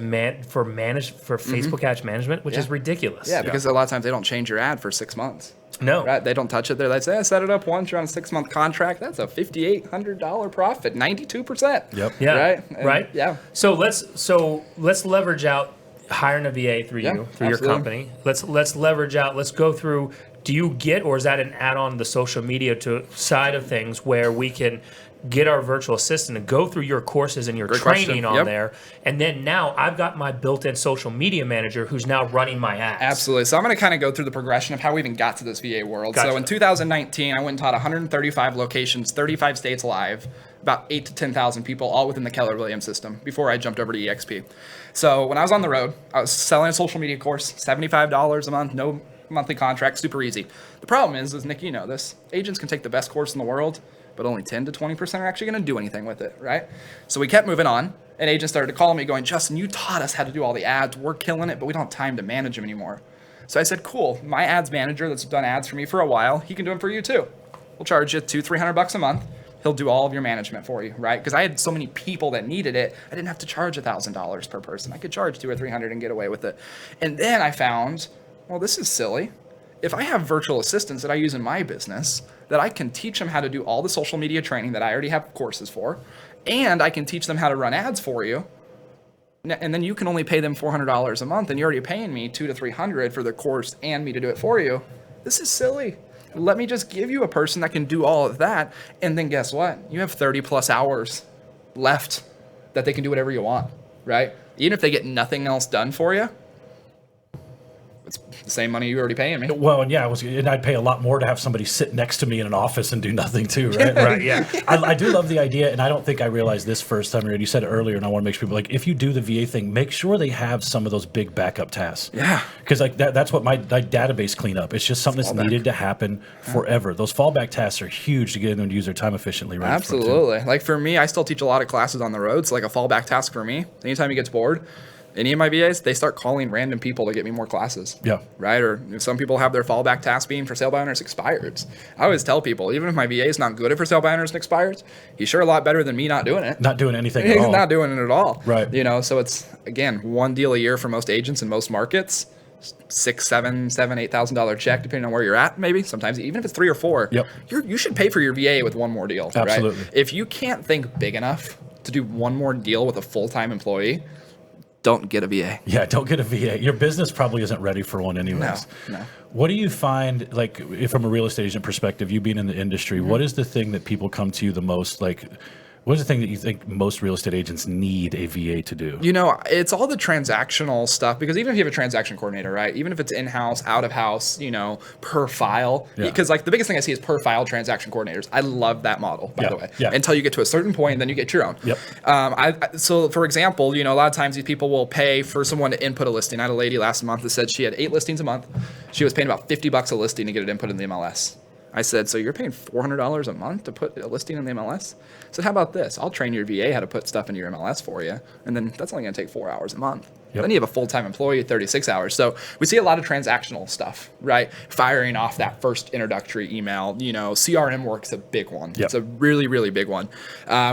S1: for Facebook ads management, which is ridiculous.
S4: Yeah, because a lot of times they don't change your ad for 6 months.
S1: No.
S4: Right? They don't touch it. They say, set it up once. You're on a 6-month contract. That's a $5,800 profit, 92%.
S3: Yep.
S1: Yeah.
S4: Right.
S1: Right.
S4: Yeah.
S1: So let's leverage out hiring a VA through your company. Let's leverage out. Let's go through. Do you get, or is that an add-on to the social media side of things where we can get our virtual assistant to go through your courses and your training on there, and then now I've got my built-in social media manager who's now running my ads.
S4: Absolutely. So I'm going to kind of go through the progression of how we even got to this VA world.
S1: Gotcha.
S4: So in 2019, I went and taught 135 locations, 35 states live, about 8,000 to 10,000 people, all within the Keller Williams system before I jumped over to EXP. So when I was on the road, I was selling a social media course, $75 a month, no monthly contract, super easy. The problem is Nick, you know this, agents can take the best course in the world, but only 10 to 20% are actually going to do anything with it, right? So we kept moving on, and agents started to call me going, Justin, you taught us how to do all the ads. We're killing it, but we don't have time to manage them anymore. So I said, cool. My ads manager that's done ads for me for a while, he can do them for you too. We'll charge you $200-300 a month. He'll do all of your management for you, right? Because I had so many people that needed it, I didn't have to charge $1,000 per person. I could charge $200 or $300 and get away with it. And then I found, well, this is silly. If I have virtual assistants that I use in my business, that I can teach them how to do all the social media training that I already have courses for, and I can teach them how to run ads for you, and then you can only pay them $400 a month, and you're already paying me $200 to $300 for the course and me to do it for you. This is silly. Let me just give you a person that can do all of that, and then guess what? You have 30 plus hours left that they can do whatever you want, right? Even if they get nothing else done for you, it's the same money you're already paying me.
S3: Well, and and I'd pay a lot more to have somebody sit next to me in an office and do nothing too, right?
S1: Right, yeah.
S3: I do love the idea, and I don't think I realized this first time. You said it earlier, and I want to make sure people, like, if you do the VA thing, make sure they have some of those big backup tasks.
S4: Yeah.
S3: Because that's what my database cleanup. It's just something that's needed to happen forever. Those fallback tasks are huge to get them to use their time efficiently. Right.
S4: Absolutely. Like for me, I still teach a lot of classes on the road. So like a fallback task for me, anytime he gets bored, any of my VAs, they start calling random people to get me more classes.
S3: Yeah.
S4: Right? Or if some people have their fallback task being for sale by owners expireds. I always tell people, even if my VA is not good at for sale by owners and expireds, he's sure a lot better than me not doing it.
S3: Not doing anything at
S4: He's
S3: all.
S4: not doing it at all.
S3: Right.
S4: You know, so it's, again, one deal a year for most agents in most markets. $8,000 check, depending on where you're at, maybe. Sometimes, even if it's 3 or 4,
S3: Yep.
S4: You should pay for your VA with one more deal.
S3: Absolutely.
S4: Right? If you can't think big enough to do one more deal with a full-time employee, don't get a VA.
S3: Yeah, don't get a VA. Your business probably isn't ready for one anyways.
S4: No.
S3: What do you find, like, if from a real estate agent perspective, you being in the industry, what is the thing that people come to you the most, like, what is the thing that you think most real estate agents need a VA to do?
S4: You know, it's all the transactional stuff, because even if you have a transaction coordinator, right? Even if it's in-house, out-of-house, you know, per file. Because like the biggest thing I see is per file transaction coordinators. I love that model, by the way. Until you get to a certain point, and then you get your own. So for example, you know, a lot of times these people will pay for someone to input a listing. I had a lady last month that said she had 8 listings a month. She was paying about $50 a listing to get it input in the MLS. I said, so you're paying $400 a month to put a listing in the MLS? I said, how about this? I'll train your VA how to put stuff into your MLS for you. And then that's only going to take 4 hours a month. Then you have a full-time employee, 36 hours. So we see a lot of transactional stuff, right? Firing off that first introductory email. You know, CRM work's a big one. It's a really, really big one.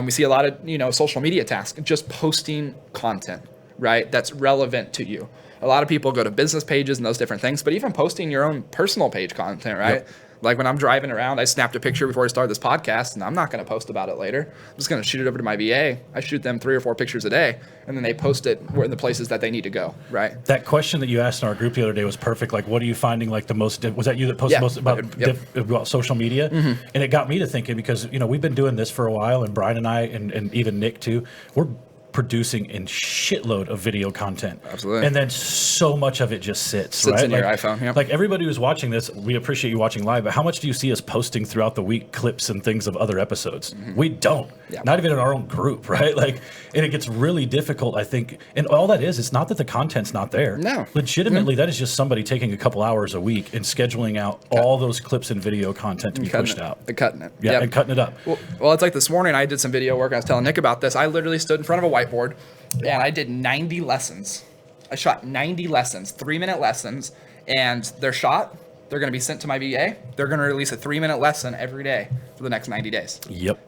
S4: We see a lot of, you know, social media tasks, just posting content, right? That's relevant to you. A lot of people go to business pages and those different things, but even posting your own personal page content, right? Like when I'm driving around, I snapped a picture before I started this podcast, and I'm not going to post about it later. I'm just going to shoot it over to my VA. I shoot them 3 or 4 pictures a day, and then they post it in the places that they need to go, right?
S3: That question that you asked in our group the other day was perfect. Like, what are you finding like the most, was that you that posted most about social media? And it got me to thinking, because, you know, we've been doing this for a while, and Brian and I, and even Nick too, we're producing a shitload of video content.
S4: Absolutely.
S3: And then so much of it just sits
S4: in
S3: right?
S4: your iPhone.
S3: Like everybody who's watching this, we appreciate you watching live, but how much do you see us posting throughout the week clips and things of other episodes? We don't. Not even in our own group, right? Like, and it gets really difficult, I think. And all that is, it's not that the content's not there.
S4: No.
S3: Legitimately, that is just somebody taking a couple hours a week and scheduling out all those clips and video content to be pushed out.
S4: And cutting it.
S3: Yeah, and cutting it up.
S4: Well, it's like this morning I did some video work. I was telling Nick about this. I literally stood in front of a whiteboard and I did 90 lessons. I shot 90 lessons, 3-minute lessons, and they're shot. They're going to be sent to my VA. They're going to release a 3-minute lesson every day for the next 90 days.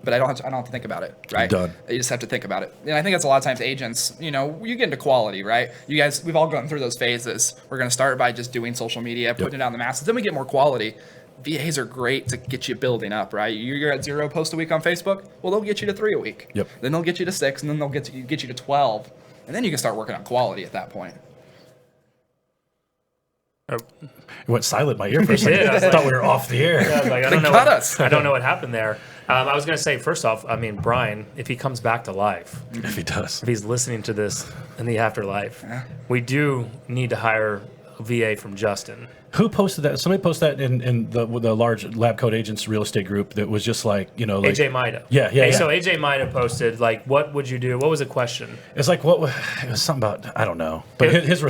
S4: But I don't have to think about it, right?
S3: Done.
S4: You just have to think about it. And I think that's a lot of times agents, you know, you get into quality, right? You guys, we've all gone through those phases. We're going to start by just doing social media, putting it out in the masses. Then we get more quality. VAs are great to get you building up, right? You're at 0 posts a week on Facebook. Well, they'll get you to 3 a week. Then they'll get you to 6, and then they'll get you to 12. And then you can start working on quality at that point.
S3: It went silent in my ear for a second. I thought we were off the air.
S1: Yeah, like, I don't know what happened there. I was going to say, first off, I mean, Brian, if he comes back to life,
S3: if he does,
S1: if he's listening to this in the afterlife, we do need to hire a VA from Justin.
S3: Who posted that? Somebody posted that in the large Lab Coat Agents real estate group that was just like, you know, like
S1: AJ Maida.
S3: Yeah.
S1: So AJ Maida posted, like, what would you do? What was the question?
S3: It's like, it was something about, I don't know. But his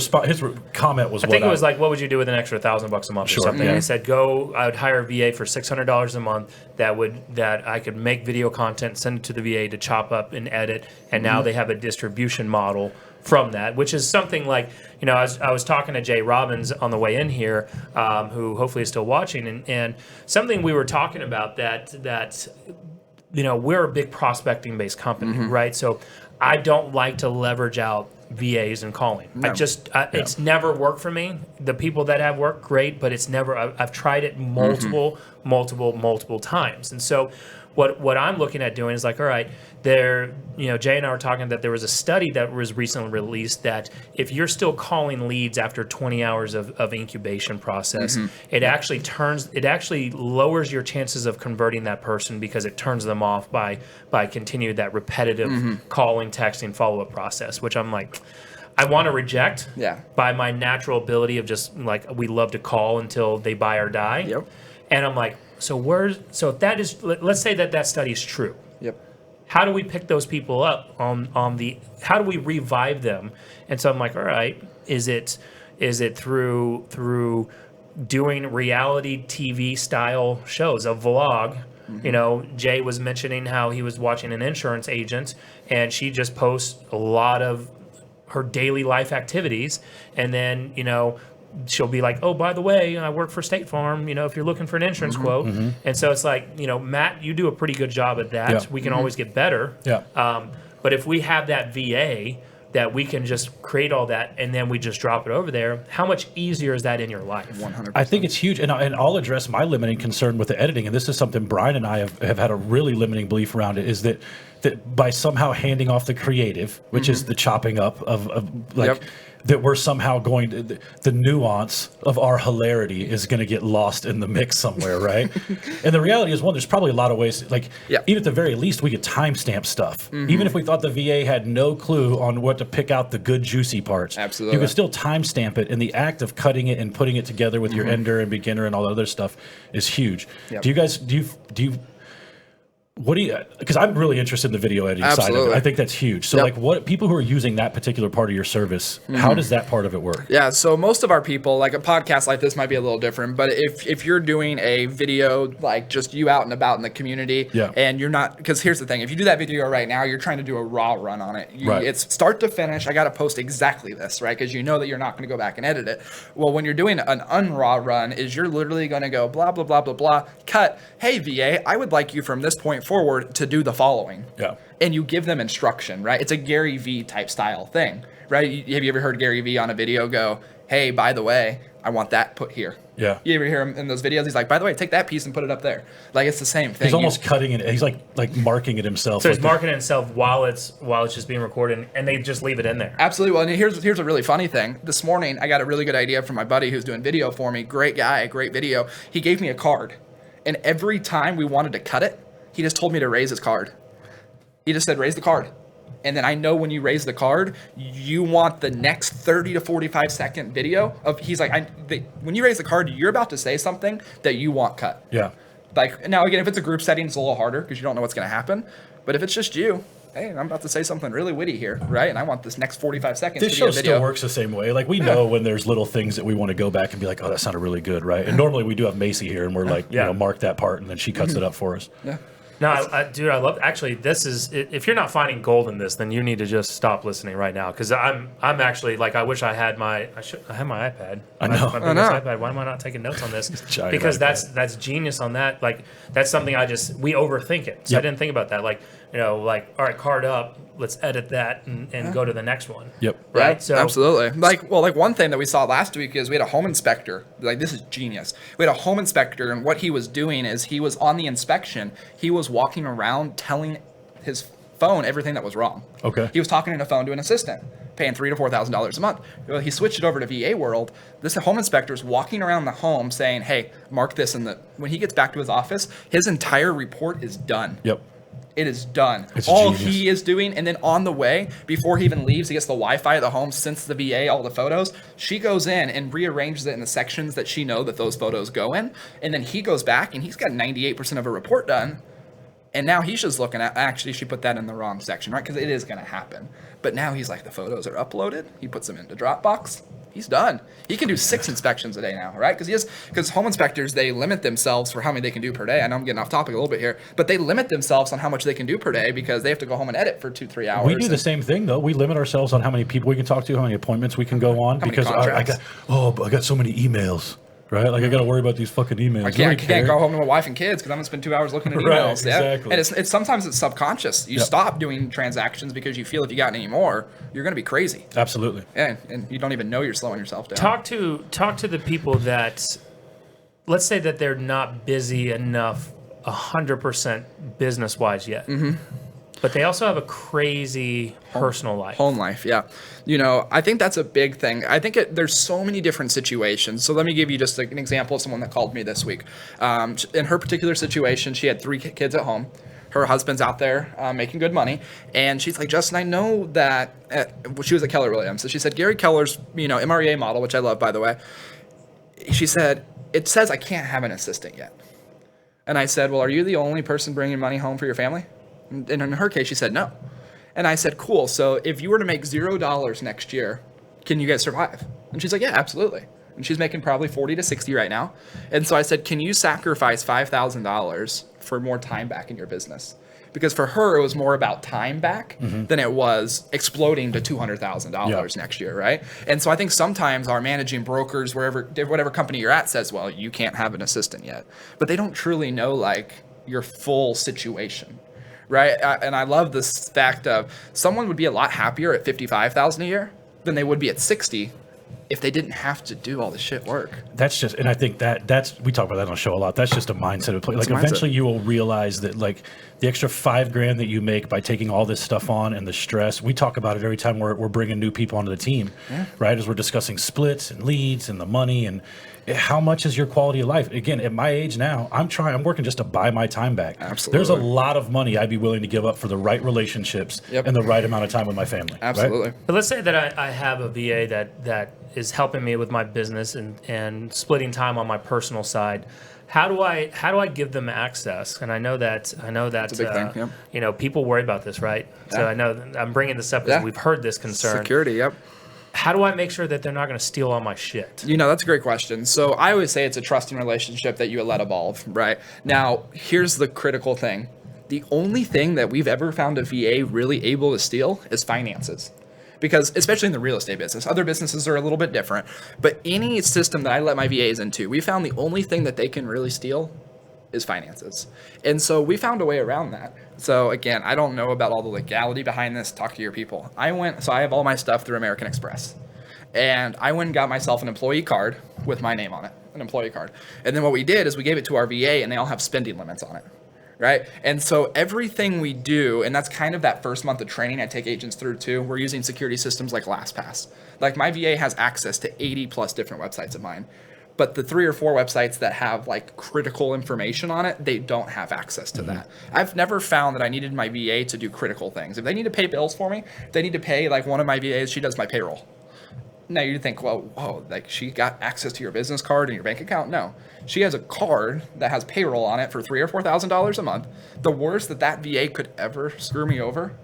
S3: comment was,
S1: I think it was like, what would you do with an extra $1,000 a month or something? And he said, I would hire a VA for $600 a month that I could make video content, send it to the VA to chop up and edit. And now they have a distribution model from that, which is something like, you know, I was talking to Jay Robbins on the way in here, who hopefully is still watching, and something we were talking about that you know, we're a big prospecting based company, right? So I don't like to leverage out VAs and calling. No. It's never worked for me. The people that have worked, great, but it's never. I've tried it multiple times, and so. What I'm looking at doing is like, all right, you know, Jay and I were talking that there was a study that was recently released that if you're still calling leads after 20 hours of incubation process, it actually lowers your chances of converting that person because it turns them off by continuing that repetitive calling, texting, follow-up process, which I'm like, I want to reject by my natural ability of just like, we love to call until they buy or die. And I'm like, so if that is, let's say that study is true. How do we pick those people up how do we revive them? And so I'm like, all right, is it through doing reality TV style shows, a vlog? You know, Jay was mentioning how he was watching an insurance agent and she just posts a lot of her daily life activities. And then, you know, she'll be like, oh, by the way, I work for State Farm, you know, if you're looking for an insurance quote. And so it's like, you know, Matt, you do a pretty good job at that. We can always get better. But if we have that VA that we can just create all that and then we just drop it over there, how much easier is that in your life?
S4: 100%.
S3: I think it's huge. And I'll address my limiting concern with the editing. And this is something Brian and I have had a really limiting belief around it, is that by somehow handing off the creative, which is the chopping up of like, that we're somehow going to, the nuance of our hilarity is going to get lost in the mix somewhere, right? And the reality is, one, there's probably a lot of ways, like, even at the very least, we could timestamp stuff. Even if we thought the VA had no clue on what to pick out the good, juicy parts.
S4: Absolutely.
S3: You could still timestamp it, and the act of cutting it and putting it together with your ender and beginner and all that other stuff is huge. Do you guys, do you what do you, because I'm really interested in the video editing side of it. I think that's huge. So like, what people who are using that particular part of your service, how does that part of it work?
S4: Yeah, so most of our people, like a podcast like this might be a little different, but if you're doing a video, like just you out and about in the community, and you're not, because here's the thing, if you do that video right now, you're trying to do a raw run on it. It's start to finish, I got to post exactly this, right? Because you know that you're not going to go back and edit it. Well, when you're doing an unraw run, is you're literally going to go blah, blah, blah, blah, blah, cut, hey, VA, I would like you from this point forward to do the following. And you give them instruction, right? It's a Gary V type style thing, right? Have you ever heard Gary V on a video go, hey, by the way, I want that put here? You ever hear him in those videos? He's like, by the way, take that piece and put it up there. Like, it's the same thing.
S3: He's almost cutting it. He's like marking it himself.
S1: So he's marking it himself while it's just being recorded, and they just leave it in there.
S4: Absolutely. Well, and here's a really funny thing. This morning, I got a really good idea from my buddy who's doing video for me. Great guy, great video. He gave me a card, and every time we wanted to cut it, he just told me to raise his card. He just said, raise the card. And then I know when you raise the card, you want the next 30 to 45 second video of, he's like, when you raise the card, you're about to say something that you want cut. Like, now again, if it's a group setting, it's a little harder because you don't know what's going to happen. But if it's just you, hey, I'm about to say something really witty here, right? And I want this next 45 seconds
S3: this
S4: to be a
S3: show
S4: video.
S3: Still works the same way. Like, we know when there's little things that we want to go back and be like, oh, that sounded really good, right? And normally we do have Macy here, and we're like, you know, mark that part, and then she cuts it up for us.
S1: No, dude, I love. Actually, this is. If you're not finding gold in this, then you need to just stop listening right now. Because I'm actually like, I wish I had my. I have my iPad.
S3: I know.
S1: My biggest iPad. Why am I not taking notes on this? Because that's genius on that. Like, that's something we overthink it. So I didn't think about that. Like, you know, like, all right, card up. Let's edit that and go to the next one. Right.
S4: Yeah,
S1: so
S4: absolutely. Like one thing that we saw last week is we had a home inspector. Like, this is genius. We had a home inspector, and what he was doing is he was on the inspection. He was walking around telling his phone everything that was wrong.
S3: Okay.
S4: He was talking on the phone to an assistant, paying $3,000 to $4,000 a month. Well, he switched it over to VA World. This home inspector is walking around the home saying, "Hey, mark this." And when he gets back to his office, his entire report is done. It is done. All he is doing, and then on the way, before he even leaves, he gets the Wi-Fi at the home, sends the VA all the photos. She goes in and rearranges it in the sections that she knows that those photos go in. And then he goes back, and he's got 98% of a report done. And now he's just looking at, actually, she put that in the wrong section, right? Because it is going to happen. But now he's like, the photos are uploaded. He puts them into Dropbox. He's done. He can do 6 inspections a day now, right? Because home inspectors, they limit themselves for how many they can do per day. I know I'm getting off topic a little bit here, but they limit themselves on how much they can do per day because they have to go home and edit for 2-3 hours.
S3: We do the same thing, though. We limit ourselves on how many people we can talk to, how many appointments we can go on, because I got so many emails. Right? Like, I got to worry about these fucking emails.
S4: I can't go home to my wife and kids because I'm going to spend 2 hours looking at emails.
S3: Right, exactly.
S4: And it's sometimes it's subconscious. You stop doing transactions because you feel if you got any more, you're going to be crazy.
S3: Absolutely.
S4: Yeah, and you don't even know you're slowing yourself down.
S1: Talk to the people that, let's say that they're not busy enough 100% business-wise yet. But they also have a crazy personal life.
S4: Home life, yeah. You know, I think that's a big thing. I think there's so many different situations. So let me give you just an example of someone that called me this week. In her particular situation, she had 3 kids at home. Her husband's out there making good money. And she's like, Justin, I know that, she was at Keller Williams. So she said, Gary Keller's, MREA model, which I love, by the way. She said, it says I can't have an assistant yet. And I said, well, are you the only person bringing money home for your family? And in her case, she said no. And I said, cool. So if you were to make $0 next year, can you guys survive? And she's like, yeah, absolutely. And she's making probably 40 to 60 right now. And so I said, can you sacrifice $5,000 for more time back in your business? Because for her, it was more about time back than it was exploding to $200,000 next year, right? And so I think sometimes our managing brokers, whatever company you're at, says, well, you can't have an assistant yet. But they don't truly know, like, your full situation. right? And I love this fact of someone would be a lot happier at $55,000 a year than they would be at 60 if they didn't have to do all the shit work.
S3: That's just, and I think that's we talk about that on the show a lot. That's just a mindset of play. Like eventually you will realize that like the extra $5,000 that you make by taking all this stuff on and the stress. We talk about it every time we're bringing new people onto the team, right? As we're discussing splits and leads and the money and how much is your quality of life? Again, at my age now, I'm working just to buy my time back.
S4: Absolutely.
S3: There's a lot of money I'd be willing to give up for the right relationships and the right amount of time with my family.
S4: Absolutely.
S3: Right?
S1: But let's say that I have a VA that is helping me with my business and splitting time on my personal side. How do I give them access? And I know that's
S4: It's a big thing. Yep.
S1: You know, people worry about this, right? So I know I'm bringing this up because we've heard this concern.
S4: Security. Yep.
S1: How do I make sure that they're not going to steal all my shit?
S4: You know, that's a great question. So I always say it's a trusting relationship that you let evolve, right? Now, here's the critical thing. The only thing that we've ever found a VA really able to steal is finances. Because especially in the real estate business, other businesses are a little bit different. But any system that I let my VAs into, we found the only thing that they can really steal is finances. And so we found a way around that. So again, I don't know about all the legality behind this. Talk to your people. I have all my stuff through American Express. And I went and got myself an employee card with my name on it, an employee card. And then what we did is we gave it to our VA and they all have spending limits on it. Right? And so everything we do, and that's kind of that first month of training I take agents through too, we're using security systems like LastPass. Like my VA has access to 80 plus different websites of mine. But the 3 or 4 websites that have like critical information on it, they don't have access to that. I've never found that I needed my VA to do critical things. If they need to pay bills for me, if they need to pay, like one of my VAs, she does my payroll. Now you think, well, whoa, like she got access to your business card and your bank account? No, she has a card that has payroll on it for $3,000 or $4,000 a month. The worst that VA could ever screw me over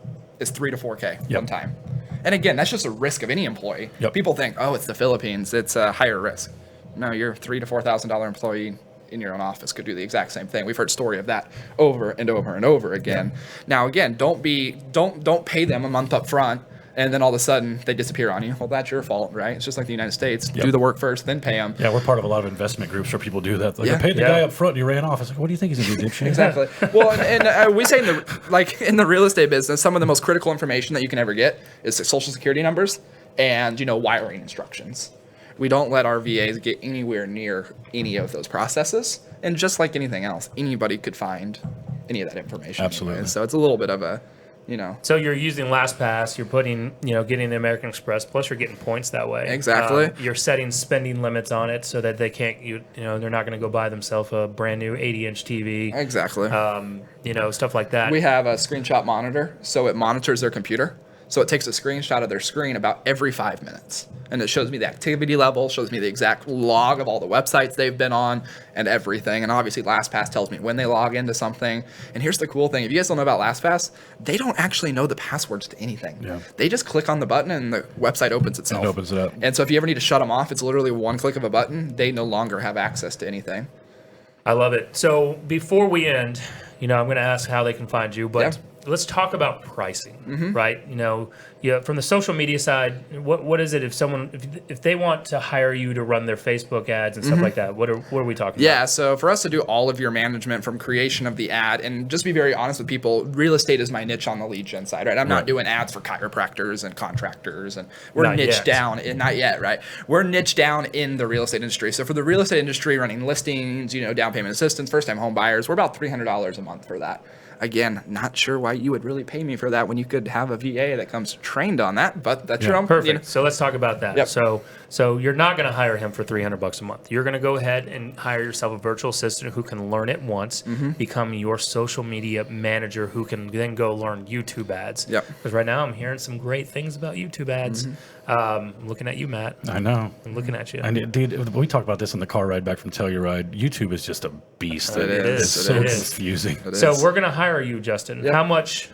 S4: is $3,000 to $4,000 one time. And again, that's just a risk of any employee. People think, oh, it's the Philippines, it's a higher risk. No, your $3,000 to $4,000 employee in your own office could do the exact same thing. We've heard story of that over and over and over again. Now, again, don't pay them a month up front and then all of a sudden they disappear on you. Well, that's your fault, right? It's just like the United States. Do the work first, then pay them.
S3: Yeah, we're part of a lot of investment groups where people do that. Like, I paid the guy up front and he ran off. It's like, what do you think he's going to do, dipshit?
S4: Exactly. Well, and we say in the real estate business, some of the most critical information that you can ever get is social security numbers and, wiring instructions. We don't let our VAs get anywhere near any of those processes. And just like anything else, anybody could find any of that information.
S3: Absolutely.
S4: Anyway. So it's a little bit of a,
S1: So you're using LastPass, you're putting, getting the American Express, plus you're getting points that way.
S4: Exactly.
S1: You're setting spending limits on it so that they can't, they're not going to go buy themselves a brand new 80-inch TV.
S4: Exactly.
S1: Stuff like that.
S4: We have a screenshot monitor, so it monitors their computer. So it takes a screenshot of their screen about every 5 minutes. And it shows me the activity level, shows me the exact log of all the websites they've been on and everything. And obviously LastPass tells me when they log into something. And here's the cool thing. If you guys don't know about LastPass, they don't actually know the passwords to anything. Yeah. They just click on the button and the website opens itself.
S3: It opens it up.
S4: And so if you ever need to shut them off, it's literally one click of a button. They no longer have access to anything.
S1: I love it. So before we end, I'm going to ask how they can find you, but let's talk about pricing, right? From the social media side, what is it if they want to hire you to run their Facebook ads and stuff like that? What are we talking about?
S4: Yeah, so for us to do all of your management from creation of the ad, and just be very honest with people, real estate is my niche on the lead gen side, right? I'm not doing ads for chiropractors and contractors, and we're niched down, not yet, right? We're niched down in the real estate industry. So for the real estate industry, running listings, down payment assistance, first-time home buyers, we're about $300 a month for that. Again, not sure why you would really pay me for that when you could have a VA that comes trained on that, but that's your own.
S1: Perfect. So let's talk about that. Yep. So you're not going to hire him for $300 a month. You're going to go ahead and hire yourself a virtual assistant who can learn it once, become your social media manager who can then go learn YouTube ads. Yep. Because right now I'm hearing some great things about YouTube ads. Looking at you, Matt.
S3: I know.
S1: I'm looking at you.
S3: Dude, we talked about this in the car ride back from Telluride. YouTube is just a beast.
S1: It is.
S3: It's so confusing.
S1: So we're going to hire you, Justin. Yep. How much?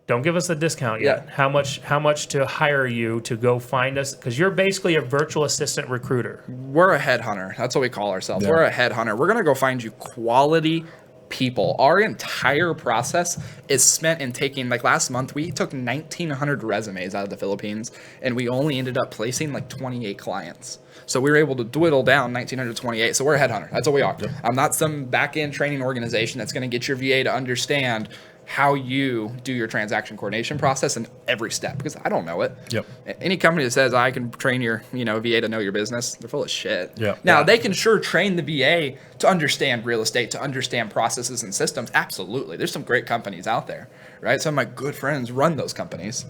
S1: Don't give us the discount yet. How much to hire you to go find us? Because you're basically a virtual assistant recruiter.
S4: We're a headhunter. That's what we call ourselves. Yeah. We're a headhunter. We're going to go find you quality people. Our entire process is spent in taking, like last month, we took 1,900 resumes out of the Philippines, and we only ended up placing like 28 clients. So we were able to dwindle down 1,928. So we're a headhunter. That's what we are. Yep. I'm not some back-end training organization that's going to get your VA to understand how you do your transaction coordination process in every step, because I don't know it.
S3: Yep.
S4: Any company that says I can train your, VA to know your business, they're full of shit.
S3: Yep.
S4: Now
S3: Yeah.
S4: they can sure train the VA to understand real estate, to understand processes and systems. Absolutely. There's some great companies out there, right? Some of my good friends run those companies.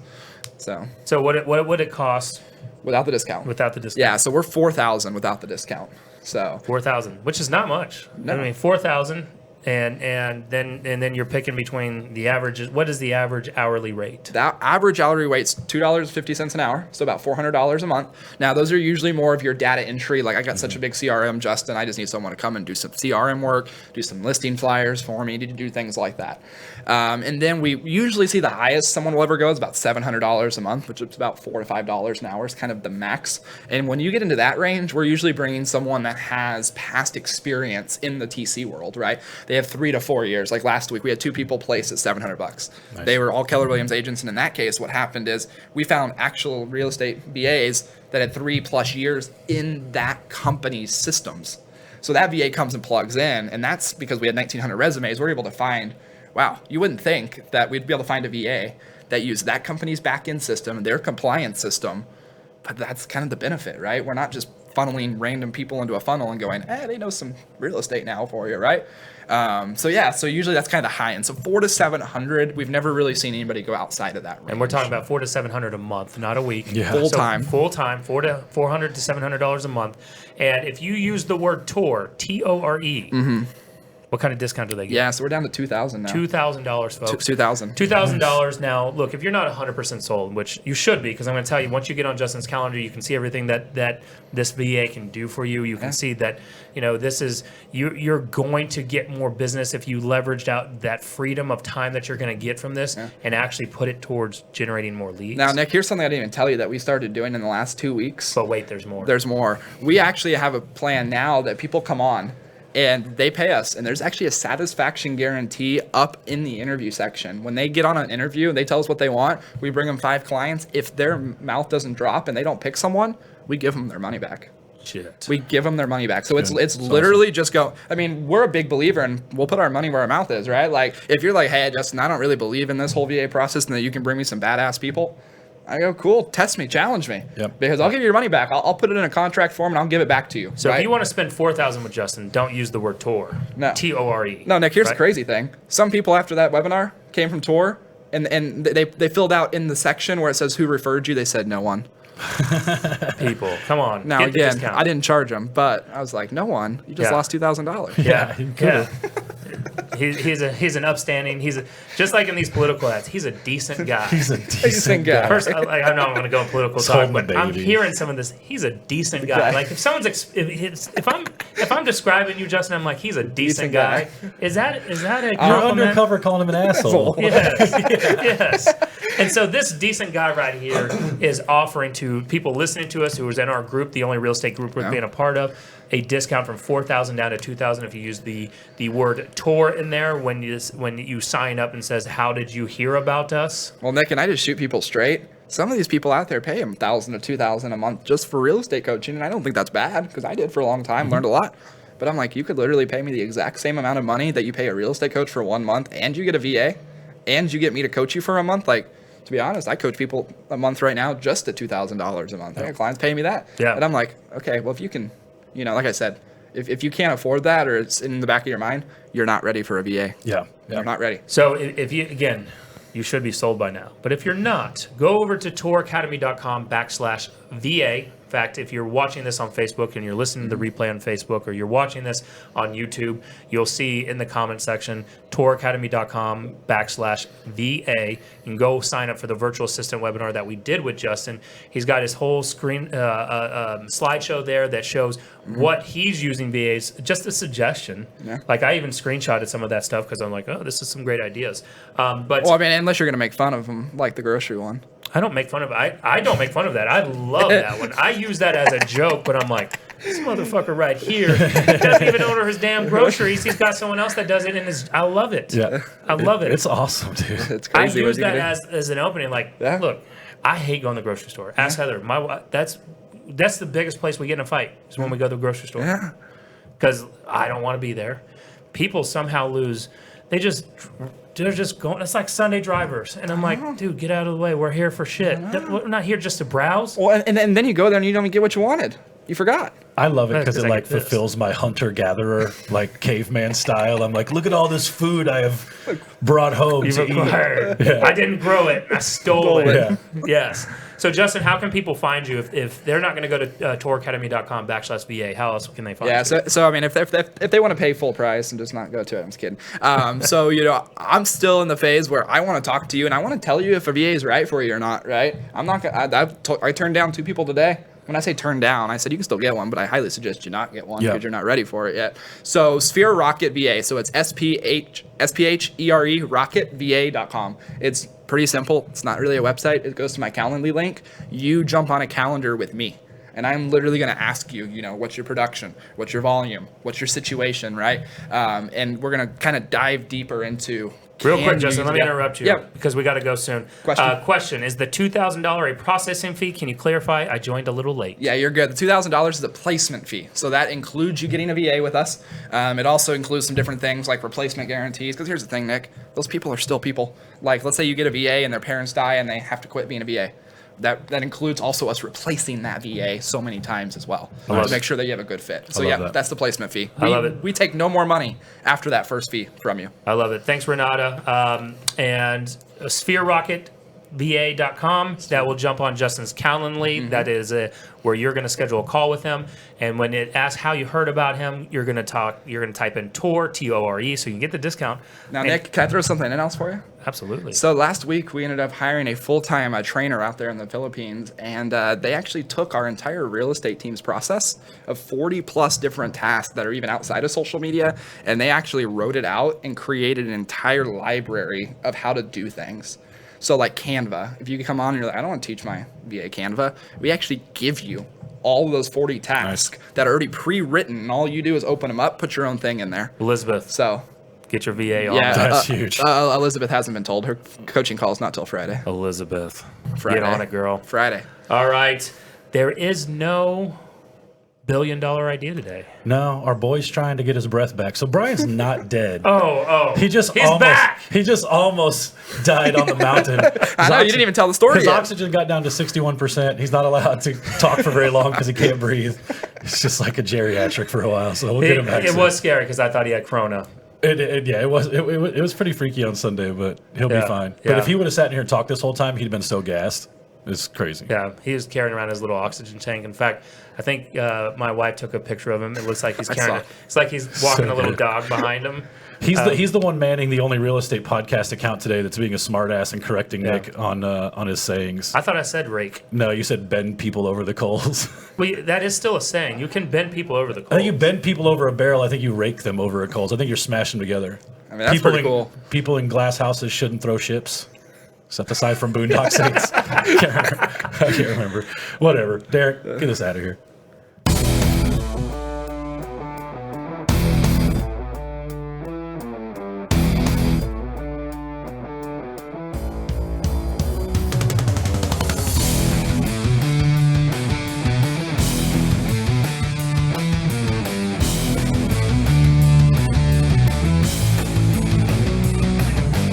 S4: So
S1: what would it cost
S4: without the discount?
S1: without the discount?
S4: Yeah, so we're $4,000 without the discount. So
S1: 4,000, which is not much.
S4: No.
S1: I mean, 4,000, and then you're picking between the average. What is the average hourly rate?
S4: that average hourly rate's $2.50 an hour, so about $400 a month. Now, those are usually more of your data entry. Like, I got such a big CRM, Justin. I just need someone to come and do some CRM work, do some listing flyers for me, to do things like that. And then we usually see the highest someone will ever go is about $700 a month, which is about $4 to $5 an hour is kind of the max. And when you get into that range, we're usually bringing someone that has past experience in the TC world, right? They have 3 to 4 years. Like last week, we had 2 people placed at $700. Nice. They were all Keller Williams agents, and in that case, what happened is we found actual real estate VAs that had 3+ years in that company's systems. So that VA comes and plugs in, and that's because we had 1,900 resumes. We're able to find, wow, you wouldn't think that we'd be able to find a VA that used that company's back-end system, their compliance system, but that's kind of the benefit, right? We're not just funneling random people into a funnel and going, they know some real estate now for you, right? So usually that's kind of the high end. So 400 to 700, we've never really seen anybody go outside of that range.
S1: And we're talking about 400 to 700 a month, not a week.
S3: Yeah.
S4: Full
S1: So
S4: time.
S1: full time, $400 to $700 a month. And if you use the word TORE, TORE, what kind of discount do they get?
S4: Yeah, so we're down to 2,000 now.
S1: $2,000, folks.
S4: 2,000.
S1: $2,000. Now, look, if you're not 100% sold, which you should be, because I'm going to tell you, once you get on Justin's calendar, you can see everything that this VA can do for you. You can see that, this is, you're going to get more business if you leveraged out that freedom of time that you're going to get from this and actually put it towards generating more leads.
S4: Now, Nick, here's something I didn't even tell you that we started doing in the last 2 weeks.
S1: But wait, there's more.
S4: There's more. We actually have a plan now that people come on and they pay us, and there's actually a satisfaction guarantee up in the interview section. When they get on an interview and they tell us what they want, we bring them 5 clients. If their mouth doesn't drop and they don't pick someone, we give them their money back.
S1: Shit.
S4: We give them their money back. So it's literally just go. I mean, we're a big believer, and we'll put our money where our mouth is, right? Like, if you're like, hey, Justin, I don't really believe in this whole VA process and that you can bring me some badass people, I go, cool, test me, challenge me.
S3: Yep.
S4: Because I'll give you your money back. I'll put it in a contract form and I'll give it back to you.
S1: So
S4: right?
S1: if you want to spend $4,000 with Justin, don't use the word TORE.
S4: No.
S1: TORE.
S4: No, Nick, here's
S1: right?
S4: the crazy thing. Some people after that webinar came from TOR, and they filled out in the section where it says who referred you, they said no one.
S1: People, come on.
S4: Now,
S1: get the
S4: again,
S1: discount.
S4: I didn't charge them, but I was like, no one. You just
S1: Yeah.
S4: lost $2,000.
S1: Yeah,
S3: you
S1: yeah. He's an upstanding. Just like in these political ads. He's a decent guy.
S3: He's a decent
S4: guy.
S3: guy.
S1: First, I know I'm going to go in political
S3: Sold
S1: talk,
S3: my
S1: but I'm
S3: baby.
S1: hearing some of this. He's a decent guy.
S4: Guy.
S1: Like if someone's if I'm describing you, Justin, I'm like he's a decent guy. Is that a
S3: You're
S1: compliment?
S3: undercover calling him an asshole.
S1: Yes. And so this decent guy right here is offering to people listening to us who was in our group, the only real estate group we're being a part of, a discount from $4,000 down to $2,000 if you use the word TOR in there when you sign up and says, how did you hear about us?
S4: Well, Nick, and I just shoot people straight. Some of these people out there pay them $1,000 to $2,000 a month just for real estate coaching, and I don't think that's bad because I did for a long time, learned a lot. But I'm like, you could literally pay me the exact same amount of money that you pay a real estate coach for 1 month, and you get a VA, and you get me to coach you for a month. Like, to be honest, I coach people a month right now just at $2,000 a month. I got clients paying me that.
S1: Yeah.
S4: And I'm like, okay, well, if you can, like I said, if you can't afford that or it's in the back of your mind, you're not ready for a VA.
S3: Yeah.
S4: You're not ready.
S1: So if you, again, you should be sold by now. But if you're not, go over to touracademy.com/VA. In fact, if you're watching this on Facebook and you're listening to the replay on Facebook or you're watching this on YouTube, you'll see in the comment section, touracademy.com/VA. You can go sign up for the virtual assistant webinar that we did with Justin. He's got his whole screen slideshow there that shows what he's using VAs, just a suggestion.
S4: Yeah.
S1: Like I even screenshotted some of that stuff because I'm like, oh, this is some great ideas. But
S4: Well, I mean, unless you're going to make fun of them, like the grocery one.
S1: I don't make fun of it. I don't make fun of that. I love that one. I use that as a joke, but I'm like, this motherfucker right here doesn't even order his damn groceries. He's got someone else that does it, and I love it.
S3: Yeah.
S1: I love it.
S3: It's awesome, dude.
S4: It's
S1: I
S4: crazy.
S1: use
S4: what you
S1: that
S4: can do.
S1: as an opening. Like,
S4: Yeah.
S1: look, I hate going to the grocery store. Ask Heather. My wife, that's the biggest place we get in a fight is when we go to the grocery store.
S4: Yeah.
S1: Because I don't want to be there. People somehow lose they're just going. It's like Sunday drivers, and I'm like, dude, get out of the way. We're here for shit. We're not here just to browse.
S4: Well, and then you go there and you don't even get what you wanted. You forgot.
S3: I love it because
S1: Because
S3: it
S1: I
S3: like
S1: get this.
S3: fulfills my hunter-gatherer like caveman style. I'm like, look at all this food I have brought home
S1: You've
S3: to eat.
S1: acquired.
S3: Yeah.
S1: I didn't grow it. I stole it.
S3: Yeah.
S1: Yes. So, Justin, how can people find you if they're not going to go to touracademy.com/VA? How else can they find
S4: Yeah,
S1: you?
S4: so I mean, if they want to pay full price and just not go to it, I'm just kidding. So I'm still in the phase where I want to talk to you and I want to tell you if a VA is right for you or not. Right? I'm not gonna. I turned down 2 people today. When I say turn down, I said you can still get one, but I highly suggest you not get one because you're not ready for it yet. So Sphere Rocket VA. So it's SPHERE rocketva.com. It's pretty simple. It's not really a website. It goes to my Calendly link. You jump on a calendar with me. And I'm literally going to ask you, what's your production? What's your volume? What's your situation, right? And we're going to kind of dive deeper into...
S1: Real quick, Justin, let me interrupt you because we got to go soon.
S4: Question.
S1: Is the $2,000 a processing fee? Can you clarify? I joined a little late.
S4: Yeah, you're good. The $2,000 is a placement fee. So that includes you getting a VA with us. It also includes some different things like replacement guarantees. Because here's the thing, Nick. Those people are still people. Like, let's say you get a VA and their parents die and they have to quit being a VA. That includes also us replacing that VA so many times as well to make sure that you have a good fit. So that's the placement fee.
S1: I love it.
S4: We take no more money after that first fee from you.
S1: I love it. Thanks, Renata. And sphererocketva.com. That will jump on Justin's Calendly. That is where you're going to schedule a call with him. And when it asks how you heard about him, you're going to type in TORE, TORE, so you can get the discount.
S4: Now, Nick, can I throw something in else for you?
S1: Absolutely.
S4: So last week we ended up hiring a full-time trainer out there in the Philippines, and they actually took our entire real estate team's process of 40 plus different tasks that are even outside of social media, and they actually wrote it out and created an entire library of how to do things. So like Canva, if you come on and you're like, I don't want to teach my VA Canva, we actually give you all of those 40 tasks that are already pre-written, and all you do is open them up, put your own thing in there.
S1: Elizabeth,
S4: So
S1: get your VA on.
S4: yeah,
S3: That's huge.
S4: Elizabeth hasn't been told. Her coaching call is not till Friday.
S1: Elizabeth,
S4: Friday.
S1: get on it, girl.
S4: Friday.
S1: All right. There is no billion-dollar idea today.
S3: No, our boy's trying to get his breath back. So Brian's not dead.
S1: He's
S3: He's
S1: back.
S3: He just almost died on the mountain.
S4: I know, you didn't even tell the story
S3: His
S4: yet.
S3: oxygen got down to 61%. He's not allowed to talk for very long because he can't breathe. It's just like a geriatric for a while. So we'll get him back
S1: It
S3: soon.
S1: was scary because I thought he had Corona.
S3: It was pretty freaky on Sunday, but he'll be fine.
S1: Yeah.
S3: But if he would have sat in here and talked this whole time, he'd have been so gassed. It's crazy.
S1: Yeah, he was carrying around his little oxygen tank. In fact, I think my wife took a picture of him. It looks like he's carrying it. It's like he's walking
S3: So
S1: a little
S3: good.
S1: dog behind him.
S3: He's the one manning the only real estate podcast account today that's being a smartass and correcting Nick on his sayings.
S1: I thought I said rake.
S3: No, you said bend people over the coals.
S1: Well, that is still a saying. You can bend people over the
S3: I
S1: coals.
S3: think you bend people over a barrel. I think you rake them over a coals. I think you're smashing them together.
S4: I mean, that's
S3: people
S4: pretty cool.
S3: People in glass houses shouldn't throw ships. Except aside from Boondock Saints. I can't remember. Whatever. Derek, get us out of here.